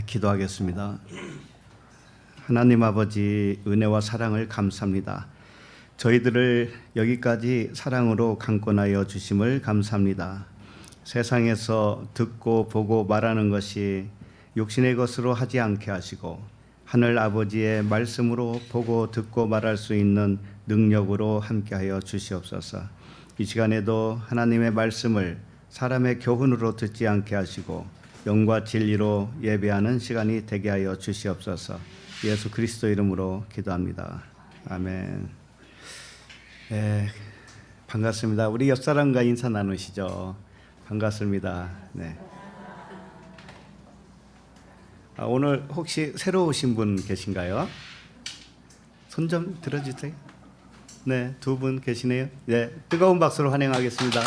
기도하겠습니다. 하나님 아버지, 은혜와 사랑을 감사합니다. 저희들을 여기까지 사랑으로 강권하여 주심을 감사합니다. 세상에서 듣고 보고 말하는 것이 육신의 것으로 하지 않게 하시고 하늘 아버지의 말씀으로 보고 듣고 말할 수 있는 능력으로 함께하여 주시옵소서. 이 시간에도 하나님의 말씀을 사람의 교훈으로 듣지 않게 하시고 영과 진리로 예배하는 시간이 되게 하여 주시옵소서. 예수 그리스도 이름으로 기도합니다. 아멘. 네, 반갑습니다. 우리 옆사람과 인사 나누시죠. 반갑습니다. 네. 오늘 혹시 새로 오신 분 계신가요? 손 좀 들어주세요. 네, 두 분 계시네요. 네, 뜨거운 박수로 환영하겠습니다.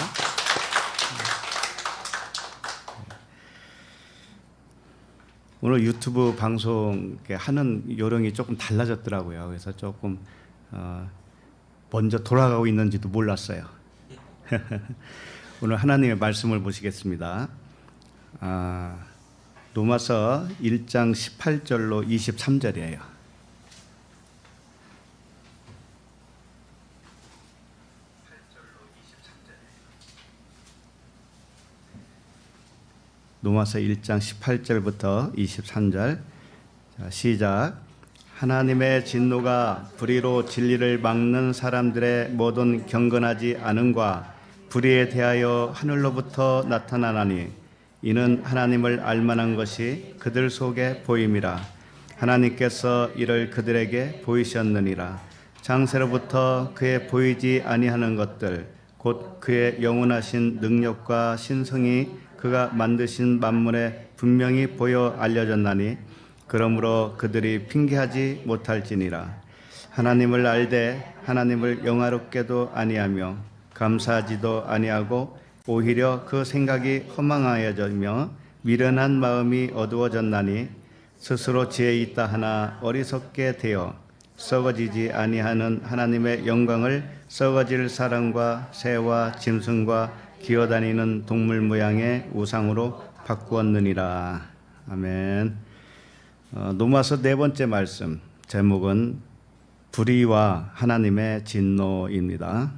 오늘 유튜브 방송 하는 요령이 조금 달라졌더라고요. 그래서 조금 먼저 돌아가고 있는지도 몰랐어요. 오늘 하나님의 말씀을 보시겠습니다. 로마서 1장 18절로 23절이에요. 로마서 1장 18절부터 23절. 자, 시작. 하나님의 진노가 불의로 진리를 막는 사람들의 모든 경건하지 않음과 불의에 대하여 하늘로부터 나타나나니 이는 하나님을 알만한 것이 그들 속에 보임이라. 하나님께서 이를 그들에게 보이셨느니라. 장세로부터 그의 보이지 아니하는 것들 곧 그의 영원하신 능력과 신성이 그가 만드신 만물에 분명히 보여 알려졌나니 그러므로 그들이 핑계하지 못할지니라. 하나님을 알되 하나님을 영화롭게도 아니하며 감사하지도 아니하고 오히려 그 생각이 허망하여지며 미련한 마음이 어두워졌나니 스스로 지혜 있다 하나 어리석게 되어 썩어지지 아니하는 하나님의 영광을 썩어질 사람과 새와 짐승과 기어다니는 동물 모양의 우상으로 바꾸었느니라. 아멘. 로마서 네 번째 말씀 제목은 불의와 하나님의 진노입니다.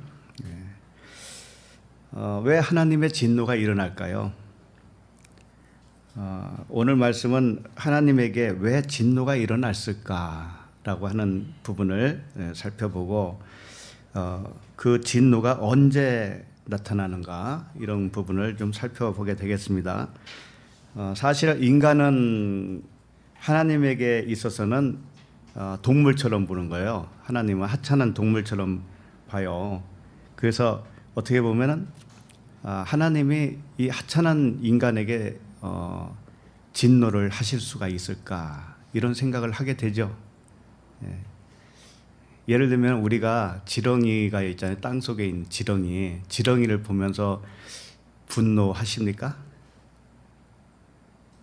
왜 하나님의 진노가 일어날까요? 오늘 말씀은 하나님에게 왜 진노가 일어났을까라고 하는 부분을 살펴보고 그 진노가 언제 나타나는가 이런 부분을 좀 살펴보게 되겠습니다. 사실 인간은 하나님에게 있어서는 동물처럼 보는 거예요. 하나님은 하찮은 동물처럼 봐요. 그래서 어떻게 보면은 하나님이 이 하찮은 인간에게 진노를 하실 수가 있을까 이런 생각을 하게 되죠. 예를 들면 우리가 지렁이가 있잖아요. 땅 속에 있는 지렁이를 보면서 분노하십니까?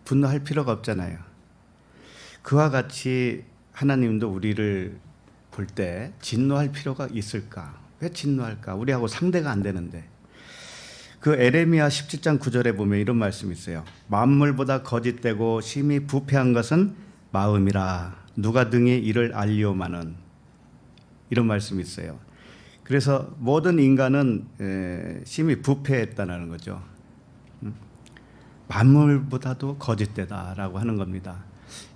분노할 필요가 없잖아요. 그와 같이 하나님도 우리를 볼 때 진노할 필요가 있을까? 왜 진노할까? 우리하고 상대가 안 되는데. 그 에레미야 17장 9절에 보면 이런 말씀이 있어요. 만물보다 거짓되고 심히 부패한 것은 마음이라 누가 등이 이를 알리오마는 이런 말씀이 있어요. 그래서 모든 인간은 심히 부패했다는 거죠. 만물보다도 거짓되다라고 하는 겁니다.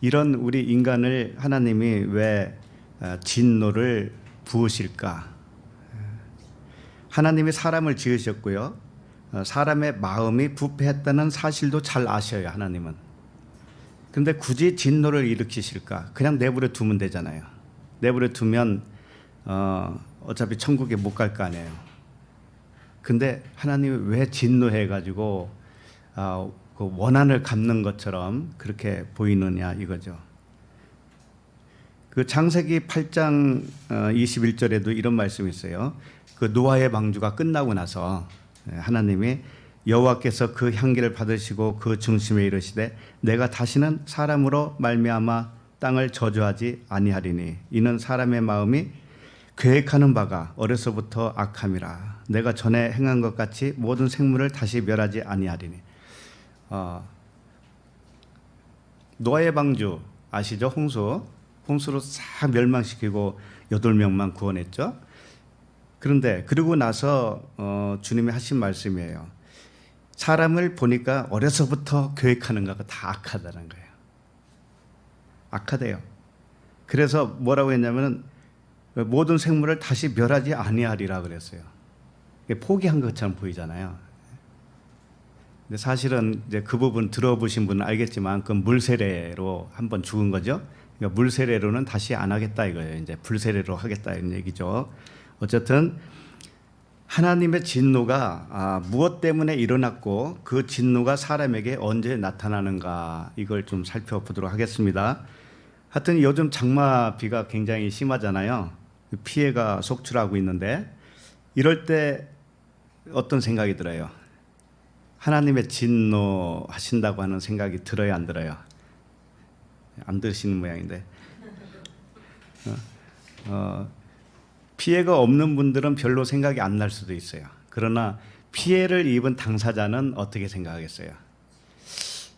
이런 우리 인간을 하나님이 왜 진노를 부으실까? 하나님이 사람을 지으셨고요. 사람의 마음이 부패했다는 사실도 잘 아셔요. 하나님은. 근데 굳이 진노를 일으키실까? 그냥 내버려 두면 되잖아요. 내버려 두면 어차피 천국에 못 갈 거 아니에요. 근데 하나님이 왜 진노해가지고 그 원한을 갚는 것처럼 그렇게 보이느냐 이거죠. 그 창세기 8장 21절에도 이런 말씀이 있어요. 그 노아의 방주가 끝나고 나서 하나님이 여호와께서 그 향기를 받으시고 그 중심에 이르시되 내가 다시는 사람으로 말미암아 땅을 저주하지 아니하리니 이는 사람의 마음이 계획하는 바가 어려서부터 악함이라. 내가 전에 행한 것 같이 모든 생물을 다시 멸하지 아니하리니. 노아의 방주 아시죠? 홍수로 싹 멸망시키고 8명만 구원했죠. 그런데 그러고 나서 주님이 하신 말씀이에요. 사람을 보니까 어려서부터 계획하는 거가 다 악하다는 거예요. 악하대요. 그래서 뭐라고 했냐면은 모든 생물을 다시 멸하지 아니하리라 그랬어요. 포기한 것처럼 보이잖아요. 근데 사실은 이제 그 부분 들어보신 분은 알겠지만 그 물세례로 한번 죽은 거죠. 그러니까 물세례로는 다시 안 하겠다 이거예요. 이제 불세례로 하겠다 이런 얘기죠. 어쨌든 하나님의 진노가 무엇 때문에 일어났고 그 진노가 사람에게 언제 나타나는가 이걸 좀 살펴보도록 하겠습니다. 하여튼 요즘 장마비가 굉장히 심하잖아요. 피해가 속출하고 있는데 이럴 때 어떤 생각이 들어요? 하나님의 진노하신다고 하는 생각이 들어요, 안 들어요? 안 들으시는 모양인데 피해가 없는 분들은 별로 생각이 안 날 수도 있어요. 그러나 피해를 입은 당사자는 어떻게 생각하겠어요?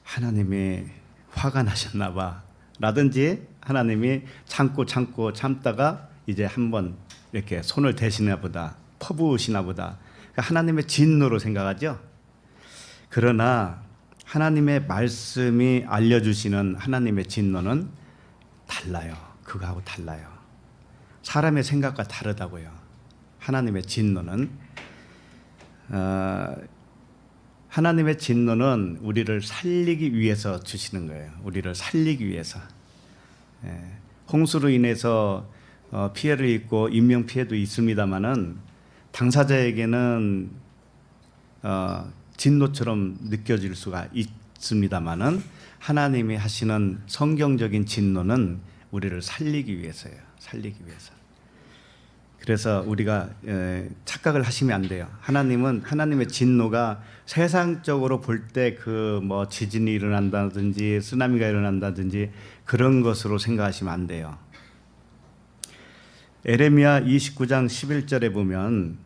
하나님이 화가 나셨나 봐 라든지 하나님이 참다가 이제 한번 이렇게 손을 대시나 보다 퍼부으시나 보다 그러니까 하나님의 진노로 생각하죠. 그러나 하나님의 말씀이 알려주시는 하나님의 진노는 달라요. 그거하고 달라요. 사람의 생각과 다르다고요. 하나님의 진노는 하나님의 진노는 우리를 살리기 위해서 주시는 거예요. 우리를 살리기 위해서. 홍수로 인해서 피해를 입고 인명 피해도 있습니다만은 당사자에게는 진노처럼 느껴질 수가 있습니다만은 하나님이 하시는 성경적인 진노는 우리를 살리기 위해서예요. 살리기 위해서. 그래서 우리가 착각을 하시면 안 돼요. 하나님은 하나님의 진노가 세상적으로 볼 때 그 뭐 지진이 일어난다든지 쓰나미가 일어난다든지 그런 것으로 생각하시면 안 돼요. 에레미야 29장 11절에 보면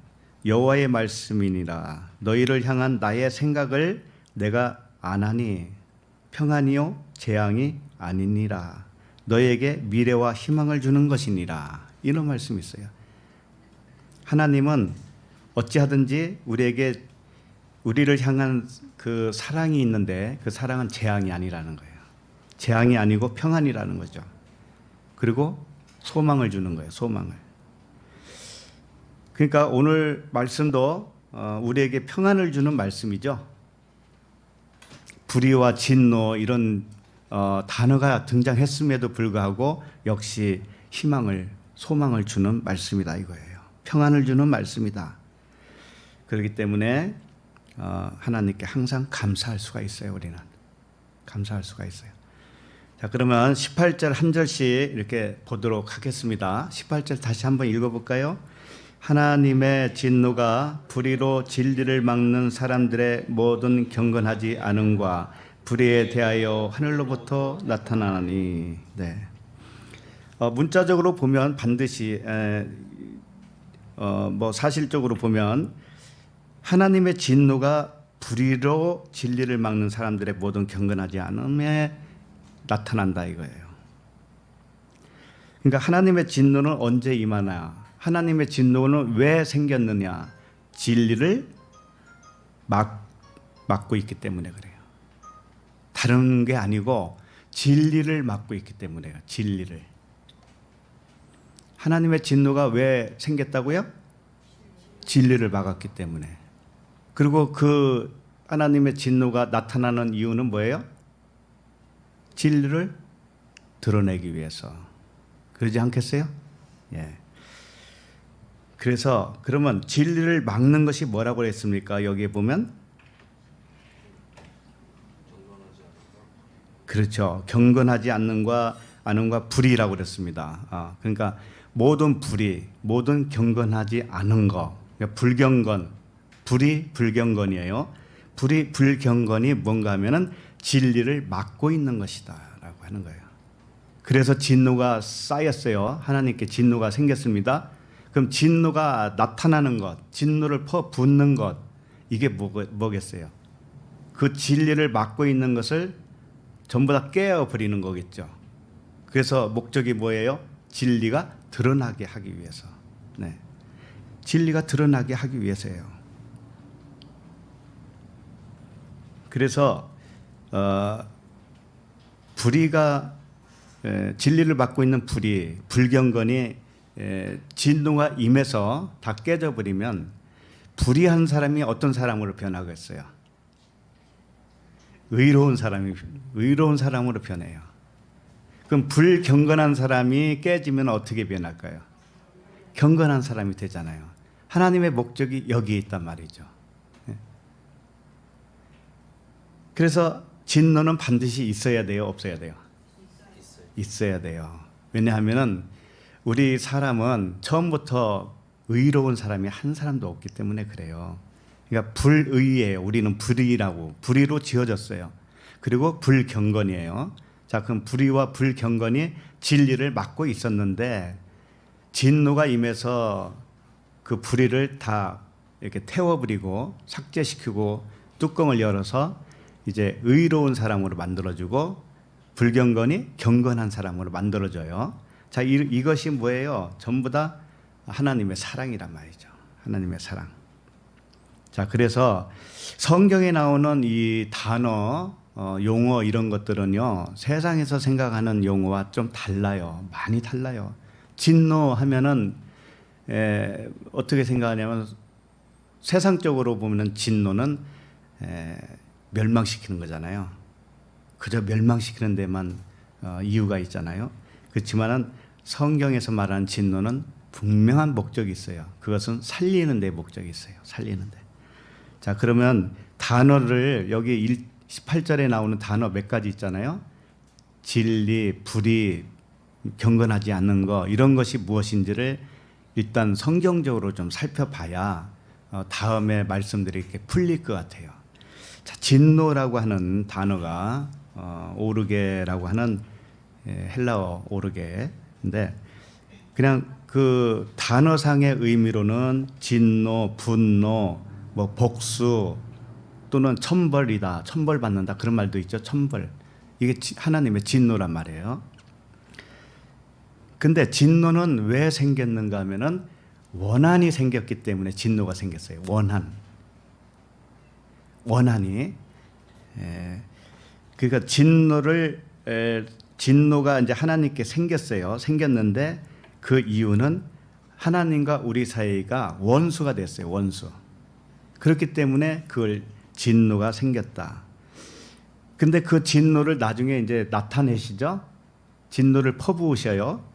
여호와의 말씀이니라 너희를 향한 나의 생각을 내가 아나니 평안이요 재앙이 아니니라 너에게 미래와 희망을 주는 것이니라 이런 말씀이 있어요. 하나님은 어찌하든지 우리를 향한 그 사랑이 있는데 그 사랑은 재앙이 아니라는 거예요. 재앙이 아니고 평안이라는 거죠. 그리고 소망을 주는 거예요. 소망을. 그러니까 오늘 말씀도 우리에게 평안을 주는 말씀이죠. 불의와 진노 이런 단어가 등장했음에도 불구하고 역시 희망을 소망을 주는 말씀이다 이거예요. 평안을 주는 말씀이다. 그렇기 때문에 하나님께 항상 감사할 수가 있어요. 우리는 감사할 수가 있어요. 자, 그러면 18절 한 절씩 이렇게 보도록 하겠습니다. 18절 다시 한번 읽어볼까요? 하나님의 진노가 불의로 진리를 막는 사람들의 모든 경건하지 않음과 불의에 대하여 하늘로부터 나타나니. 네. 문자적으로 보면 반드시 사실적으로 보면 하나님의 진노가 불의로 진리를 막는 사람들의 모든 경건하지 않음에 나타난다 이거예요. 그러니까 하나님의 진노는 언제 임하나? 하나님의 진노는 왜 생겼느냐? 진리를 막고 있기 때문에 그래요. 다른 게 아니고 진리를 막고 있기 때문에요. 진리를. 하나님의 진노가 왜 생겼다고요? 진리를 막았기 때문에. 그리고 그 하나님의 진노가 나타나는 이유는 뭐예요? 진리를 드러내기 위해서. 그러지 않겠어요? 예. 그래서 그러면 진리를 막는 것이 뭐라고 했습니까? 여기에 보면 그렇죠. 경건하지 않는과 불의라고 그랬습니다. 그러니까 모든 불의, 모든 경건하지 않은 거, 그러니까 불경건, 불의, 불경건이에요. 불의, 불경건이 뭔가 하면은 진리를 막고 있는 것이다라고 하는 거예요. 그래서 진노가 쌓였어요. 하나님께 진노가 생겼습니다. 그럼 진노가 나타나는 것, 진노를 퍼붓는 것, 이게 뭐겠어요? 그 진리를 막고 있는 것을 전부 다 깨어버리는 거겠죠. 그래서 목적이 뭐예요? 진리가 드러나게 하기 위해서. 네. 진리가 드러나게 하기 위해서예요. 그래서 불의가 진리를 맡고 있는 불경건이 진노가 임해서 다 깨져버리면 불의한 사람이 어떤 사람으로 변하겠어요? 의로운 사람으로 변해요. 그럼 불경건한 사람이 깨지면 어떻게 변할까요? 경건한 사람이 되잖아요. 하나님의 목적이 여기에 있단 말이죠. 그래서 진노는 반드시 있어야 돼요, 없어야 돼요? 있어야 돼요. 왜냐하면 우리 사람은 처음부터 의로운 사람이 한 사람도 없기 때문에 그래요. 그러니까 불의예요. 우리는 불의로 지어졌어요. 그리고 불경건이에요. 자, 그럼 불의와 불경건이 진리를 맡고 있었는데 진노가 임해서 그 불의를 다 이렇게 태워버리고 삭제시키고 뚜껑을 열어서 이제 의로운 사람으로 만들어주고 불경건이 경건한 사람으로 만들어져요. 자, 이것이 뭐예요? 전부 다 하나님의 사랑이란 말이죠. 하나님의 사랑. 자, 그래서 성경에 나오는 이 단어, 용어 이런 것들은요, 세상에서 생각하는 용어와 좀 달라요. 많이 달라요. 진노하면은 어떻게 생각하냐면 세상적으로 보면은 진노는 멸망시키는 거잖아요. 그저 멸망시키는 데만 이유가 있잖아요. 그렇지만은 성경에서 말하는 진노는 분명한 목적이 있어요. 그것은 살리는 데 목적이 있어요. 살리는 데. 자, 그러면 단어를 여기 18절에 나오는 단어 몇 가지 있잖아요. 진리, 불의, 경건하지 않는 거 이런 것이 무엇인지를 일단 성경적으로 좀 살펴봐야 다음에 말씀들이 이렇게 풀릴 것 같아요. 자, 진노라고 하는 단어가 오르게라고 하는 헬라어 오르게인데 그냥 그 단어상의 의미로는 진노, 분노, 뭐 복수 또는 천벌이다, 천벌받는다 그런 말도 있죠. 천벌. 이게 하나님의 진노란 말이에요. 근데 진노는 왜 생겼는가 하면은 원한이 생겼기 때문에 진노가 생겼어요. 원한이. 그러니까 진노가 이제 하나님께 생겼어요. 생겼는데 그 이유는 하나님과 우리 사이가 원수가 됐어요. 원수. 그렇기 때문에 그걸 진노가 생겼다. 근데 그 진노를 나중에 이제 나타내시죠. 진노를 퍼부으셔요.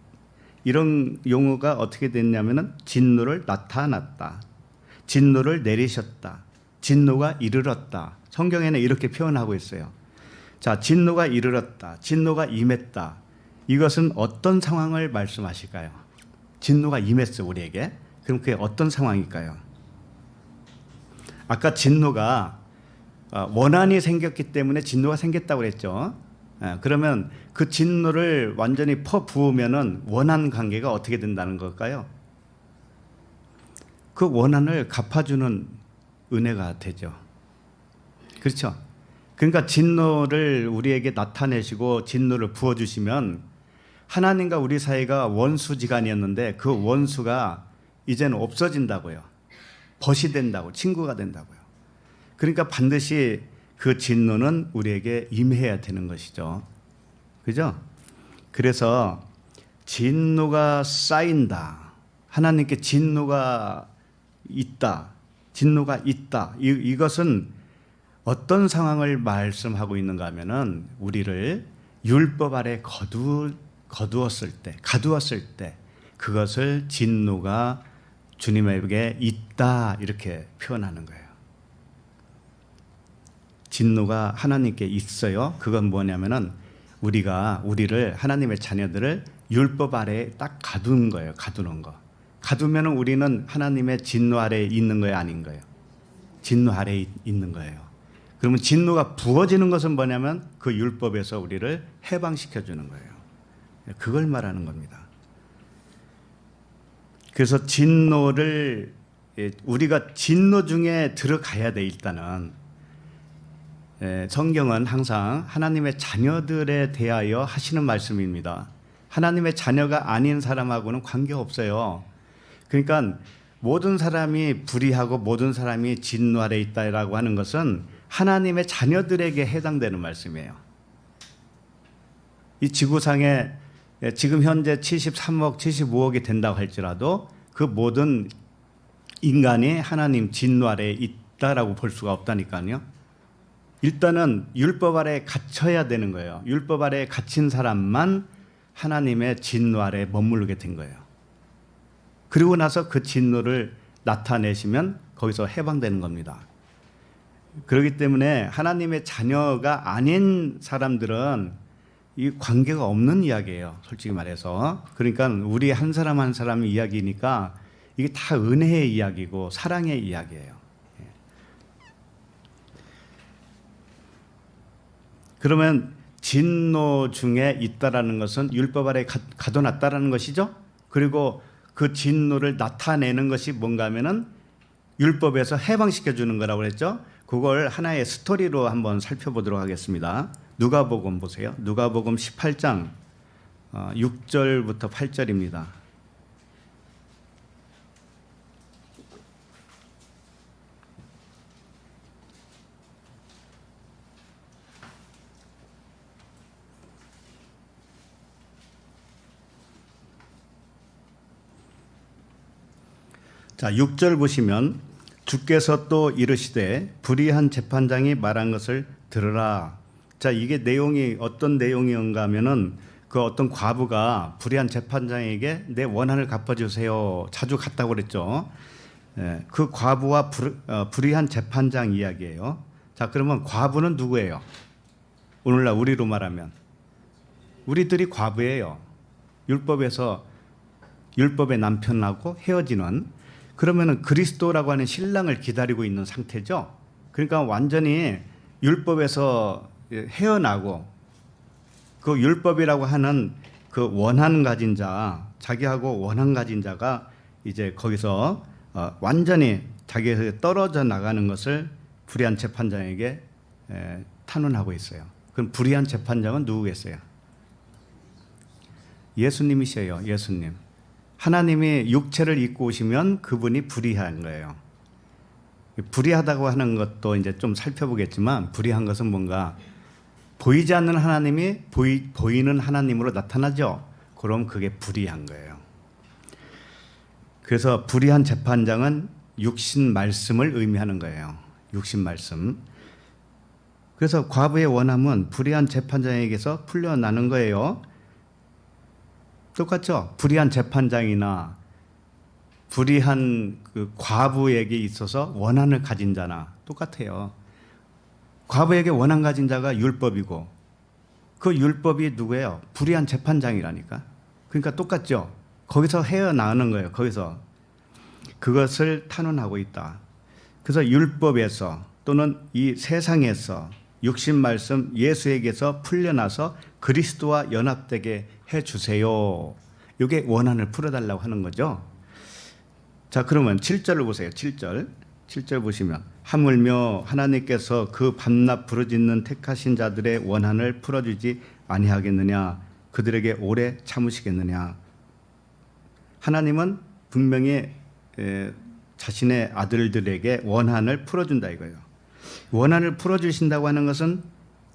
이런 용어가 어떻게 됐냐면은 진노를 나타났다. 진노를 내리셨다. 진노가 이르렀다. 성경에는 이렇게 표현하고 있어요. 자, 진노가 이르렀다. 진노가 임했다. 이것은 어떤 상황을 말씀하실까요? 진노가 임했어요, 우리에게. 그럼 그게 어떤 상황일까요? 아까 진노가 원한이 생겼기 때문에 진노가 생겼다고 그랬죠. 그러면 그 진노를 완전히 퍼부으면은 원한 관계가 어떻게 된다는 걸까요? 그 원한을 갚아주는 은혜가 되죠. 그렇죠? 그러니까 진노를 우리에게 나타내시고 진노를 부어주시면 하나님과 우리 사이가 원수지간이었는데 그 원수가 이제는 없어진다고요. 벗이 된다고, 친구가 된다고요. 그러니까 반드시 그 진노는 우리에게 임해야 되는 것이죠. 그죠? 그래서 진노가 쌓인다. 하나님께 진노가 있다. 이것은 어떤 상황을 말씀하고 있는가 하면은 우리를 율법 아래 가두었을 때 그것을 진노가 주님에게 있다 이렇게 표현하는 거예요. 진노가 하나님께 있어요. 그건 뭐냐면은 우리를 하나님의 자녀들을 율법 아래에 딱 가두는 거예요. 가두는 거. 가두면은 우리는 하나님의 진노 아래에 있는 거예요, 아닌 거예요? 진노 아래에 있는 거예요. 그러면 진노가 부어지는 것은 뭐냐면 그 율법에서 우리를 해방시켜 주는 거예요. 그걸 말하는 겁니다. 그래서 우리가 진노 중에 들어가야 돼. 일단은 성경은 항상 하나님의 자녀들에 대하여 하시는 말씀입니다. 하나님의 자녀가 아닌 사람하고는 관계없어요. 그러니까 모든 사람이 불의하고 모든 사람이 진노 아래 있다라고 하는 것은 하나님의 자녀들에게 해당되는 말씀이에요. 이 지구상에 지금 현재 73억, 75억이 된다고 할지라도 그 모든 인간이 하나님 진노 아래에 있다라고 볼 수가 없다니까요. 일단은 율법 아래에 갇혀야 되는 거예요. 율법 아래에 갇힌 사람만 하나님의 진노 아래에 머무르게 된 거예요. 그리고 나서 그 진노를 나타내시면 거기서 해방되는 겁니다. 그렇기 때문에 하나님의 자녀가 아닌 사람들은 이 관계가 없는 이야기예요. 솔직히 말해서. 그러니까 우리 한 사람 한 사람 이야기니까 이게 다 은혜의 이야기고 사랑의 이야기예요. 그러면 진노 중에 있다라는 것은 율법 아래 가둬놨다라는 것이죠. 그리고 그 진노를 나타내는 것이 뭔가 하면은 율법에서 해방시켜 주는 거라고 그랬죠. 그걸 하나의 스토리로 한번 살펴보도록 하겠습니다. 누가복음 보세요. 누가복음 18장 6절부터 8절입니다. 자, 6절 보시면 주께서 또 이르시되 불의한 재판장이 말한 것을 들으라. 자, 이게 내용이 어떤 내용인가 하면은 그 어떤 과부가 불의한 재판장에게 내 원한을 갚아주세요. 자주 갔다고 그랬죠. 그 과부와 불의한 재판장 이야기예요. 자, 그러면 과부는 누구예요? 오늘날 우리로 말하면 우리들이 과부예요. 율법의 남편하고 헤어지는. 그러면은 그리스도라고 하는 신랑을 기다리고 있는 상태죠. 그러니까 완전히 율법에서 헤어나고 그 율법이라고 하는 그 원한 가진 자, 자기하고 원한 가진 자가 이제 거기서 완전히 자기에서 떨어져 나가는 것을 불의한 재판장에게 탄원하고 있어요. 그럼 불의한 재판장은 누구겠어요? 예수님이셔요. 예수님. 하나님이 육체를 입고 오시면 그분이 불의한 거예요. 불의하다고 하는 것도 이제 좀 살펴보겠지만 불의한 것은 뭔가 보이지 않는 하나님이 보이는 하나님으로 나타나죠. 그럼 그게 불의한 거예요. 그래서 불의한 재판장은 육신 말씀을 의미하는 거예요. 육신 말씀. 그래서 과부의 원함은 불의한 재판장에게서 풀려나는 거예요. 똑같죠? 불의한 재판장이나 불의한 그 과부에게 있어서 원한을 가진 자나 똑같아요. 과부에게 원한 가진 자가 율법이고 그 율법이 누구예요? 불의한 재판장이라니까. 그러니까 똑같죠? 거기서 헤어나오는 거예요. 거기서 그것을 탄원하고 있다. 그래서 율법에서 또는 이 세상에서 육신 말씀 예수에게서 풀려나서 그리스도와 연합되게 해주세요. 이게 원한을 풀어달라고 하는 거죠. 자, 그러면 7절을 보세요. 7절 보시면 하물며 하나님께서 그 밤낮 부르짖는 택하신 자들의 원한을 풀어주지 아니하겠느냐. 그들에게 오래 참으시겠느냐. 하나님은 분명히 자신의 아들들에게 원한을 풀어준다 이거예요. 원한을 풀어주신다고 하는 것은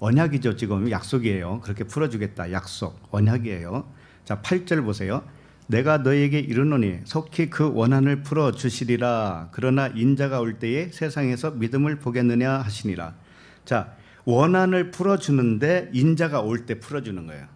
언약이죠. 지금 약속이에요. 그렇게 풀어주겠다. 약속, 언약이에요. 자, 8절 보세요. 내가 너희에게 이르노니 속히 그 원한을 풀어주시리라. 그러나 인자가 올 때에 세상에서 믿음을 보겠느냐 하시니라. 자, 원한을 풀어주는데 인자가 올 때 풀어주는 거예요.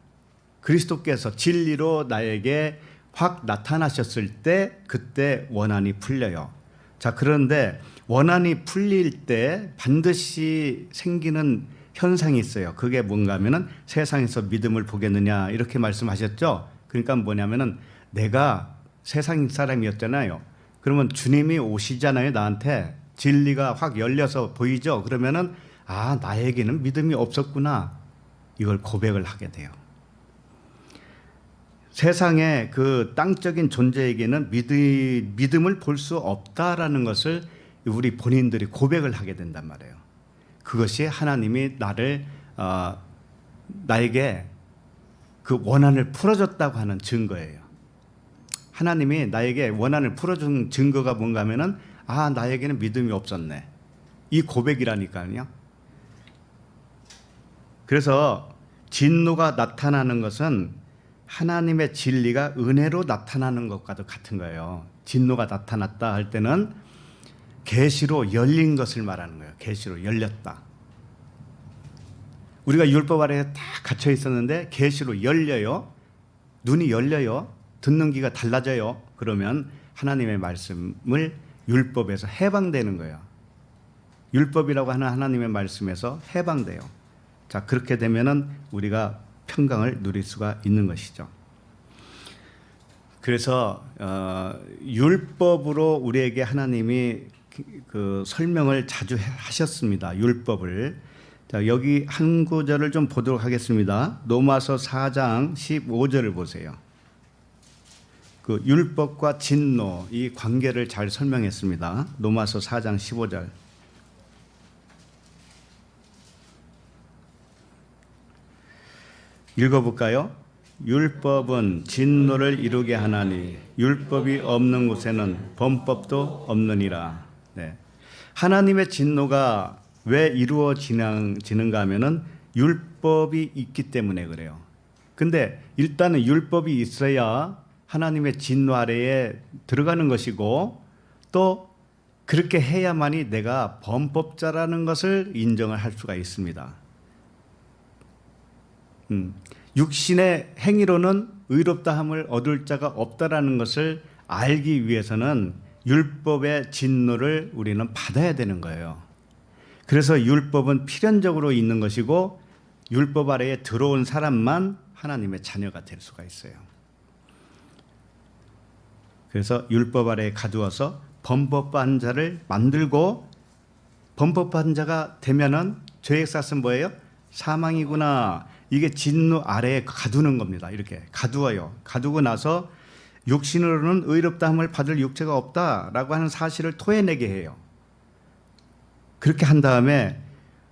그리스도께서 진리로 나에게 확 나타나셨을 때 그때 원한이 풀려요. 자, 그런데 원한이 풀릴 때 반드시 생기는 현상이 있어요. 그게 뭔가 하면은 세상에서 믿음을 보겠느냐 이렇게 말씀하셨죠. 그러니까 뭐냐면은 내가 세상 사람이었잖아요. 그러면 주님이 오시잖아요. 나한테 진리가 확 열려서 보이죠. 그러면은 아, 나에게는 믿음이 없었구나. 이걸 고백을 하게 돼요. 세상의 그 땅적인 존재에게는 믿음을 볼 수 없다라는 것을 우리 본인들이 고백을 하게 된단 말이에요. 그것이 하나님이 나에게 그 원한을 풀어줬다고 하는 증거예요. 하나님이 나에게 원한을 풀어준 증거가 뭔가 하면은 나에게는 믿음이 없었네. 이 고백이라니까요. 그래서 진노가 나타나는 것은 하나님의 진리가 은혜로 나타나는 것과도 같은 거예요. 진노가 나타났다 할 때는 계시로 열린 것을 말하는 거예요. 계시로 열렸다. 우리가 율법 아래에 다 갇혀 있었는데 계시로 열려요. 눈이 열려요. 듣는 귀가 달라져요. 그러면 하나님의 말씀을 율법에서 해방되는 거예요. 율법이라고 하는 하나님의 말씀에서 해방돼요. 자, 그렇게 되면은 우리가 평강을 누릴 수가 있는 것이죠. 그래서 율법으로 우리에게 하나님이 그 설명을 자주 하셨습니다. 율법을. 자, 여기 한 구절을 좀 보도록 하겠습니다. 로마서 4장 15절을 보세요. 그 율법과 진노 이 관계를 잘 설명했습니다. 로마서 4장 15절. 읽어볼까요? 율법은 진노를 이루게 하나니 율법이 없는 곳에는 범법도 없느니라. 네. 하나님의 진노가 왜 이루어지는가 하면은 율법이 있기 때문에 그래요. 근데 일단은 율법이 있어야 하나님의 진노 아래에 들어가는 것이고 또 그렇게 해야만이 내가 범법자라는 것을 인정을 할 수가 있습니다. 육신의 행위로는 의롭다함을 얻을 자가 없다라는 것을 알기 위해서는 율법의 진노를 우리는 받아야 되는 거예요. 그래서 율법은 필연적으로 있는 것이고 율법 아래에 들어온 사람만 하나님의 자녀가 될 수가 있어요. 그래서 율법 아래에 가두어서 범법한 자를 만들고 범법한 자가 되면은 죄의 삭은 뭐예요? 사망이구나. 이게 진노 아래에 가두는 겁니다. 이렇게 가두어요. 가두고 나서 육신으로는 의롭다함을 받을 육체가 없다라고 하는 사실을 토해내게 해요. 그렇게 한 다음에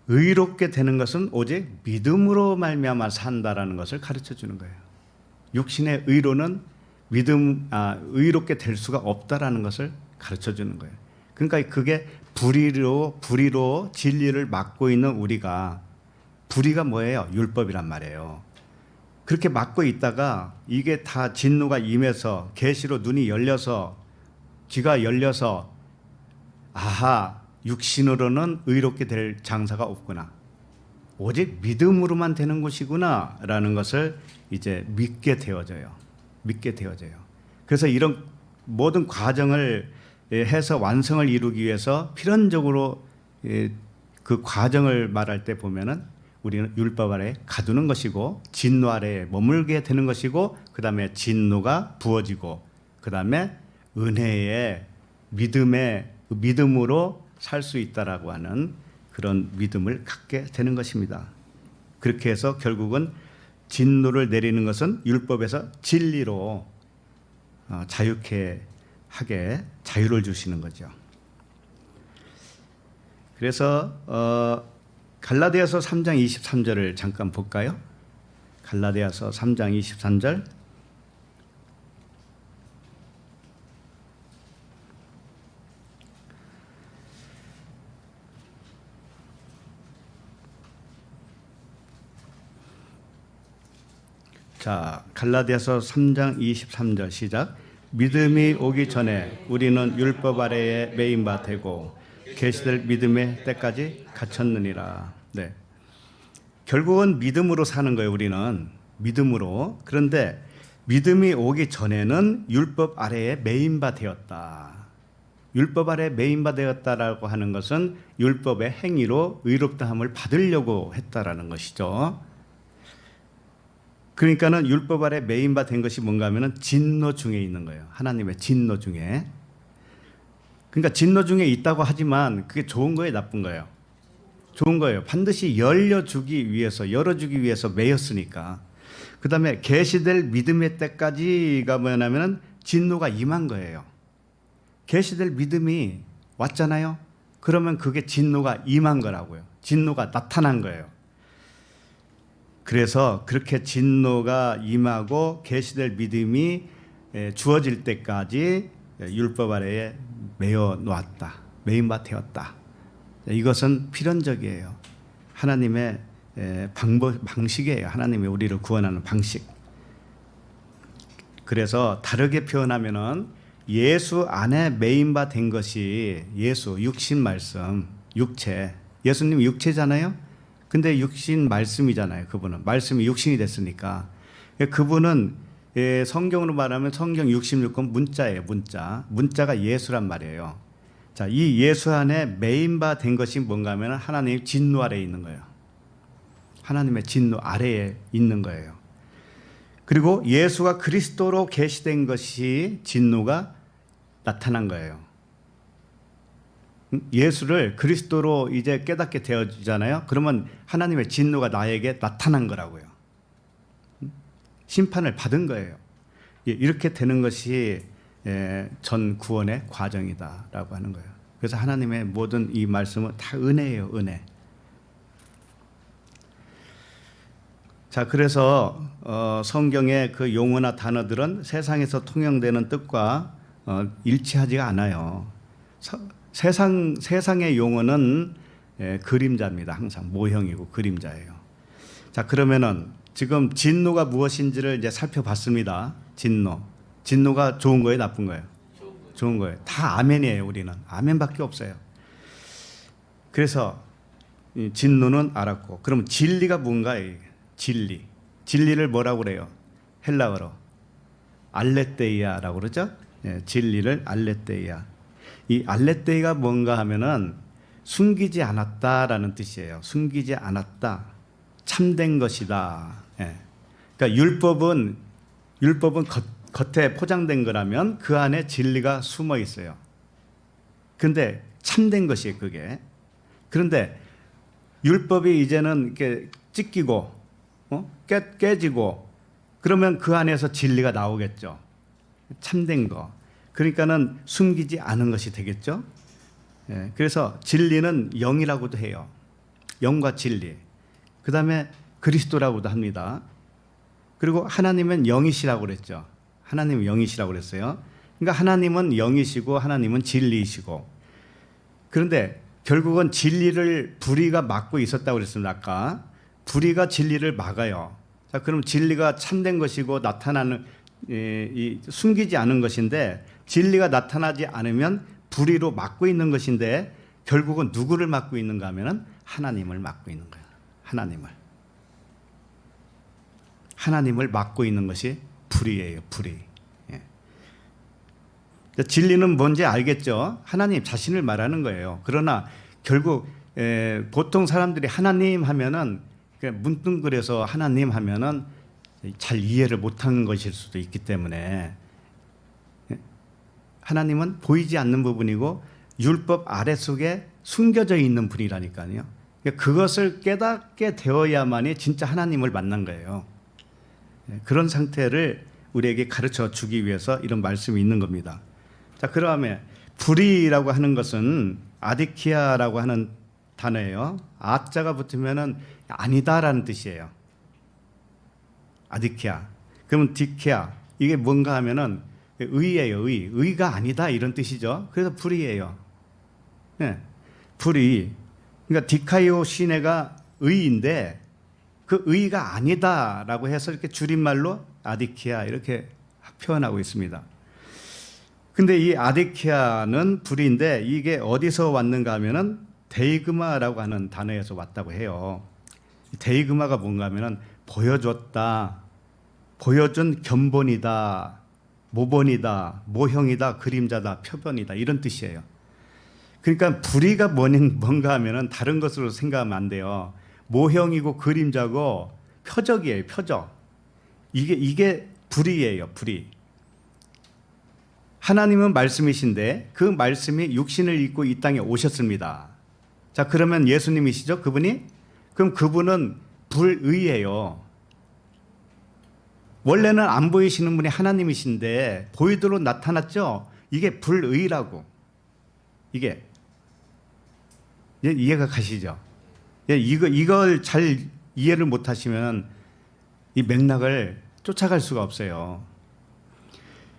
의롭게 되는 것은 오직 믿음으로 말미암아 산다라는 것을 가르쳐 주는 거예요. 육신의 의로는 의롭게 될 수가 없다라는 것을 가르쳐 주는 거예요. 그러니까 그게 불의로 진리를 막고 있는 우리가 불의가 뭐예요? 율법이란 말이에요. 그렇게 막고 있다가 이게 다 진노가 임해서 계시로 눈이 열려서 귀가 열려서 육신으로는 의롭게 될 장사가 없구나. 오직 믿음으로만 되는 것이구나 라는 것을 이제 믿게 되어져요. 그래서 이런 모든 과정을 해서 완성을 이루기 위해서 필연적으로 그 과정을 말할 때 보면은 우리는 율법 아래에 가두는 것이고 진노 아래에 머물게 되는 것이고 그 다음에 진노가 부어지고 그 다음에 은혜의 믿음으로 살 수 있다라고 하는 그런 믿음을 갖게 되는 것입니다. 그렇게 해서 결국은 진노를 내리는 것은 율법에서 진리로 자유케 하게 자유를 주시는 거죠. 그래서 갈라디아서 3장 23절을 잠깐 볼까요? 갈라디아서 3장 23절. 자, 갈라디아서 3장 23절 시작. 믿음이 오기 전에 우리는 율법 아래에 매인 바 되고 계시될 믿음의 때까지 갇혔느니라. 네. 결국은 믿음으로 사는 거예요. 우리는 믿음으로. 그런데 믿음이 오기 전에는 율법 아래에 매인 바 되었다. 율법 아래에 매인 바 되었다라고 하는 것은 율법의 행위로 의롭다함을 받으려고 했다라는 것이죠. 그러니까는 율법 아래 매인 바 된 것이 뭔가 하면은 진노 중에 있는 거예요. 하나님의 진노 중에. 그러니까 진노 중에 있다고 하지만 그게 좋은 거예요, 나쁜 거예요? 좋은 거예요. 반드시 열어주기 위해서 매였으니까. 그 다음에 계시될 믿음의 때까지가 뭐냐면은 진노가 임한 거예요. 계시될 믿음이 왔잖아요. 그러면 그게 진노가 임한 거라고요. 진노가 나타난 거예요. 그래서 그렇게 진노가 임하고 계시될 믿음이 주어질 때까지 율법 아래에 매여 놓았다. 매인바 되었다. 이것은 필연적이에요. 하나님의 방식이에요. 하나님이 우리를 구원하는 방식. 그래서 다르게 표현하면은 예수 안에 매인바 된 것이 예수 육신 말씀 육체. 예수님 육체잖아요. 근데 육신 말씀이잖아요. 그분은 말씀이 육신이 됐으니까 그분은 성경으로 말하면 성경 66권 문자예요. 문자가 예수란 말이에요. 자, 이 예수 안에 매인바 된 것이 뭔가 하면 하나님의 진노 아래에 있는 거예요. 하나님의 진노 아래에 있는 거예요. 그리고 예수가 그리스도로 계시된 것이 진노가 나타난 거예요. 예수를 그리스도로 이제 깨닫게 되어지잖아요. 그러면 하나님의 진노가 나에게 나타난 거라고요. 심판을 받은 거예요. 이렇게 되는 것이 전 구원의 과정이다라고 하는 거예요. 그래서 하나님의 모든 이 말씀은 다 은혜예요. 은혜. 자, 그래서 성경의 그 용어나 단어들은 세상에서 통용되는 뜻과 일치하지가 않아요. 세상의 용어는 그림자입니다. 항상 모형이고 그림자예요. 자, 그러면은 지금 진노가 무엇인지를 이제 살펴봤습니다. 진노가 좋은 거예요, 나쁜 거예요? 좋은 거예요. 다 아멘이에요. 우리는 아멘밖에 없어요. 그래서 진노는 알았고, 그럼 진리가 뭔가요? 진리를 뭐라고 그래요? 헬라어로 알레테이아라고 그러죠? 진리를 알레테이아. 이 알레테이가 뭔가 하면은 숨기지 않았다라는 뜻이에요. 숨기지 않았다. 참된 것이다. 그러니까 율법은 겉에 포장된 거라면 그 안에 진리가 숨어 있어요. 그런데 참된 것이에요, 그게. 그런데 율법이 이제는 이렇게 찢기고 깨지고 그러면 그 안에서 진리가 나오겠죠. 참된 거. 그러니까는 숨기지 않은 것이 되겠죠. 그래서 진리는 영이라고도 해요. 영과 진리. 그 다음에 그리스도라고도 합니다. 그리고 하나님은 영이시라고 그랬죠. 하나님은 영이시라고 그랬어요. 그러니까 하나님은 영이시고 하나님은 진리이시고. 그런데 결국은 진리를 불의가 막고 있었다고 그랬습니다. 아까 불의가 진리를 막아요. 자, 그럼 진리가 참된 것이고 나타나는 숨기지 않은 것인데 진리가 나타나지 않으면 불의로 막고 있는 것인데 결국은 누구를 막고 있는가 하면은 하나님을 막고 있는 거예요. 하나님을 막고 있는 것이 불의예요. 불의. 진리는 뭔지 알겠죠? 하나님 자신을 말하는 거예요. 그러나 결국 보통 사람들이 하나님 하면은 문득거려서 하나님 하면은 잘 이해를 못한 것일 수도 있기 때문에 하나님은 보이지 않는 부분이고 율법 아래 속에 숨겨져 있는 분이라니까요. 그것을 깨닫게 되어야만이 진짜 하나님을 만난 거예요. 그런 상태를 우리에게 가르쳐 주기 위해서 이런 말씀이 있는 겁니다. 자, 그다음에 불의라고 하는 것은 아디키아라고 하는 단어예요. 아자가 붙으면은 아니다라는 뜻이에요. 아디키아. 그러면 디키아. 이게 뭔가 하면은 의예요. 의가 아니다 이런 뜻이죠. 그래서 불의예요. 불의. 그러니까 디카이오 시네가 의인데 그 의가 아니다라고 해서 이렇게 줄임말로 아디키아 이렇게 표현하고 있습니다. 근데 이 아디키아는 불의인데 이게 어디서 왔는가 하면은 데이그마라고 하는 단어에서 왔다고 해요. 데이그마가 뭔가 하면은 보여줬다, 보여준 견본이다, 모본이다, 모형이다, 그림자다, 표본이다 이런 뜻이에요. 그러니까 불의가 뭔가 하면은 다른 것으로 생각하면 안 돼요. 모형이고 그림자고 표적이에요. 표적. 이게 불의예요. 불의. 하나님은 말씀이신데 그 말씀이 육신을 입고 이 땅에 오셨습니다. 자, 그러면 예수님이시죠? 그분이? 그럼 그분은 불의예요. 원래는 안 보이시는 분이 하나님이신데 보이도록 나타났죠? 이게 불의라고. 이게. 예, 이해가 가시죠? 예, 이걸 잘 이해를 못 하시면 이 맥락을 쫓아갈 수가 없어요.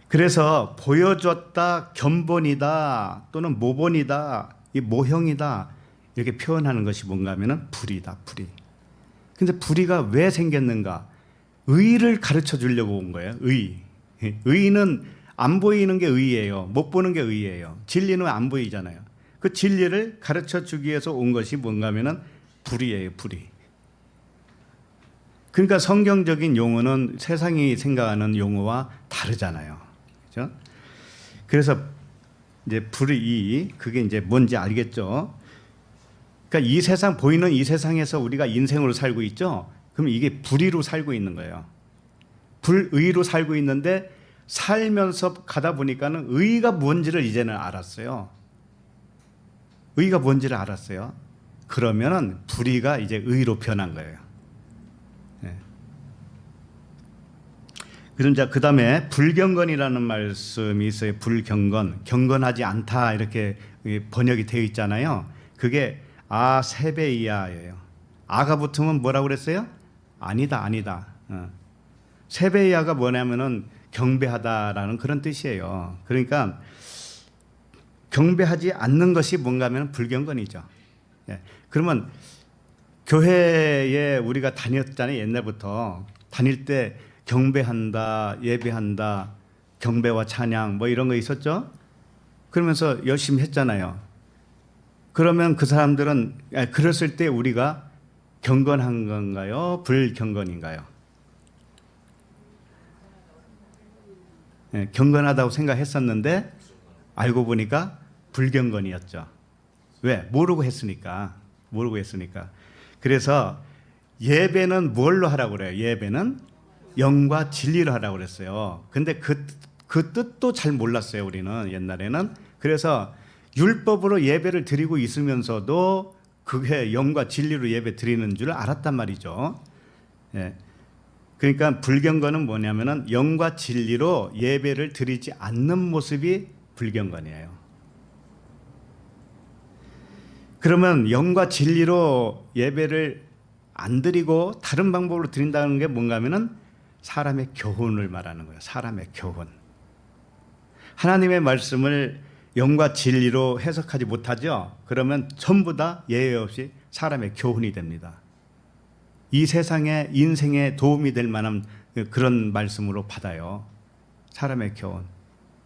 그래서 보여줬다, 견본이다, 또는 모본이다, 이 모형이다 이렇게 표현하는 것이 뭔가 하면은 불이다, 불이. 근데 불의가 왜 생겼는가? 의를 가르쳐 주려고 온 거예요. 의는 안 보이는 게 의예요. 못 보는 게 의예요. 진리는 안 보이잖아요. 그 진리를 가르쳐 주기 위해서 온 것이 뭔가 하면은 불의예요, 불의. 그러니까 성경적인 용어는 세상이 생각하는 용어와 다르잖아요. 그렇죠? 그래서 이제 불의, 그게 이제 뭔지 알겠죠? 그러니까 이 세상, 보이는 이 세상에서 우리가 인생으로 살고 있죠? 그럼 이게 불의로 살고 있는 거예요. 불의로 살고 있는데 살면서 가다 보니까는 의가 뭔지를 이제는 알았어요. 의가 뭔지를 알았어요. 그러면은 불의가 이제 의로 변한 거예요. 네. 그럼 이제 그 다음에 불경건이라는 말씀이 있어요. 불경건, 경건하지 않다 이렇게 번역이 되어 있잖아요. 그게 아세베이아예요. 아가 붙으면 뭐라고 그랬어요? 아니다, 아니다. 세베이아가 뭐냐면은 경배하다라는 그런 뜻이에요. 그러니까 경배하지 않는 것이 뭔가 하면 불경건이죠. 예. 그러면 교회에 우리가 다녔잖아요. 옛날부터 다닐 때 경배한다, 예배한다, 경배와 찬양 뭐 이런 거 있었죠. 그러면서 열심히 했잖아요. 그러면 그 사람들은 그랬을 때 우리가 경건한 건가요? 불경건인가요? 네, 경건하다고 생각했었는데 알고 보니까 불경건이었죠. 왜? 모르고 했으니까. 그래서 예배는 뭘로 하라고 그래요? 예배는 영과 진리로 하라고 그랬어요. 근데 그 뜻도 잘 몰랐어요, 우리는 옛날에는. 그래서 율법으로 예배를 드리고 있으면서도 그게 영과 진리로 예배 드리는 줄 알았단 말이죠. 예. 그러니까 불경건은 뭐냐면은 영과 진리로 예배를 드리지 않는 모습이 불경건이에요. 그러면 영과 진리로 예배를 안 드리고 다른 방법으로 드린다는 게 뭔가 하면은 사람의 교훈을 말하는 거예요. 사람의 교훈. 하나님의 말씀을 영과 진리로 해석하지 못하죠. 그러면 전부 다 예외 없이 사람의 교훈이 됩니다. 이 세상의 인생에 도움이 될 만한 그런 말씀으로 받아요. 사람의 교훈.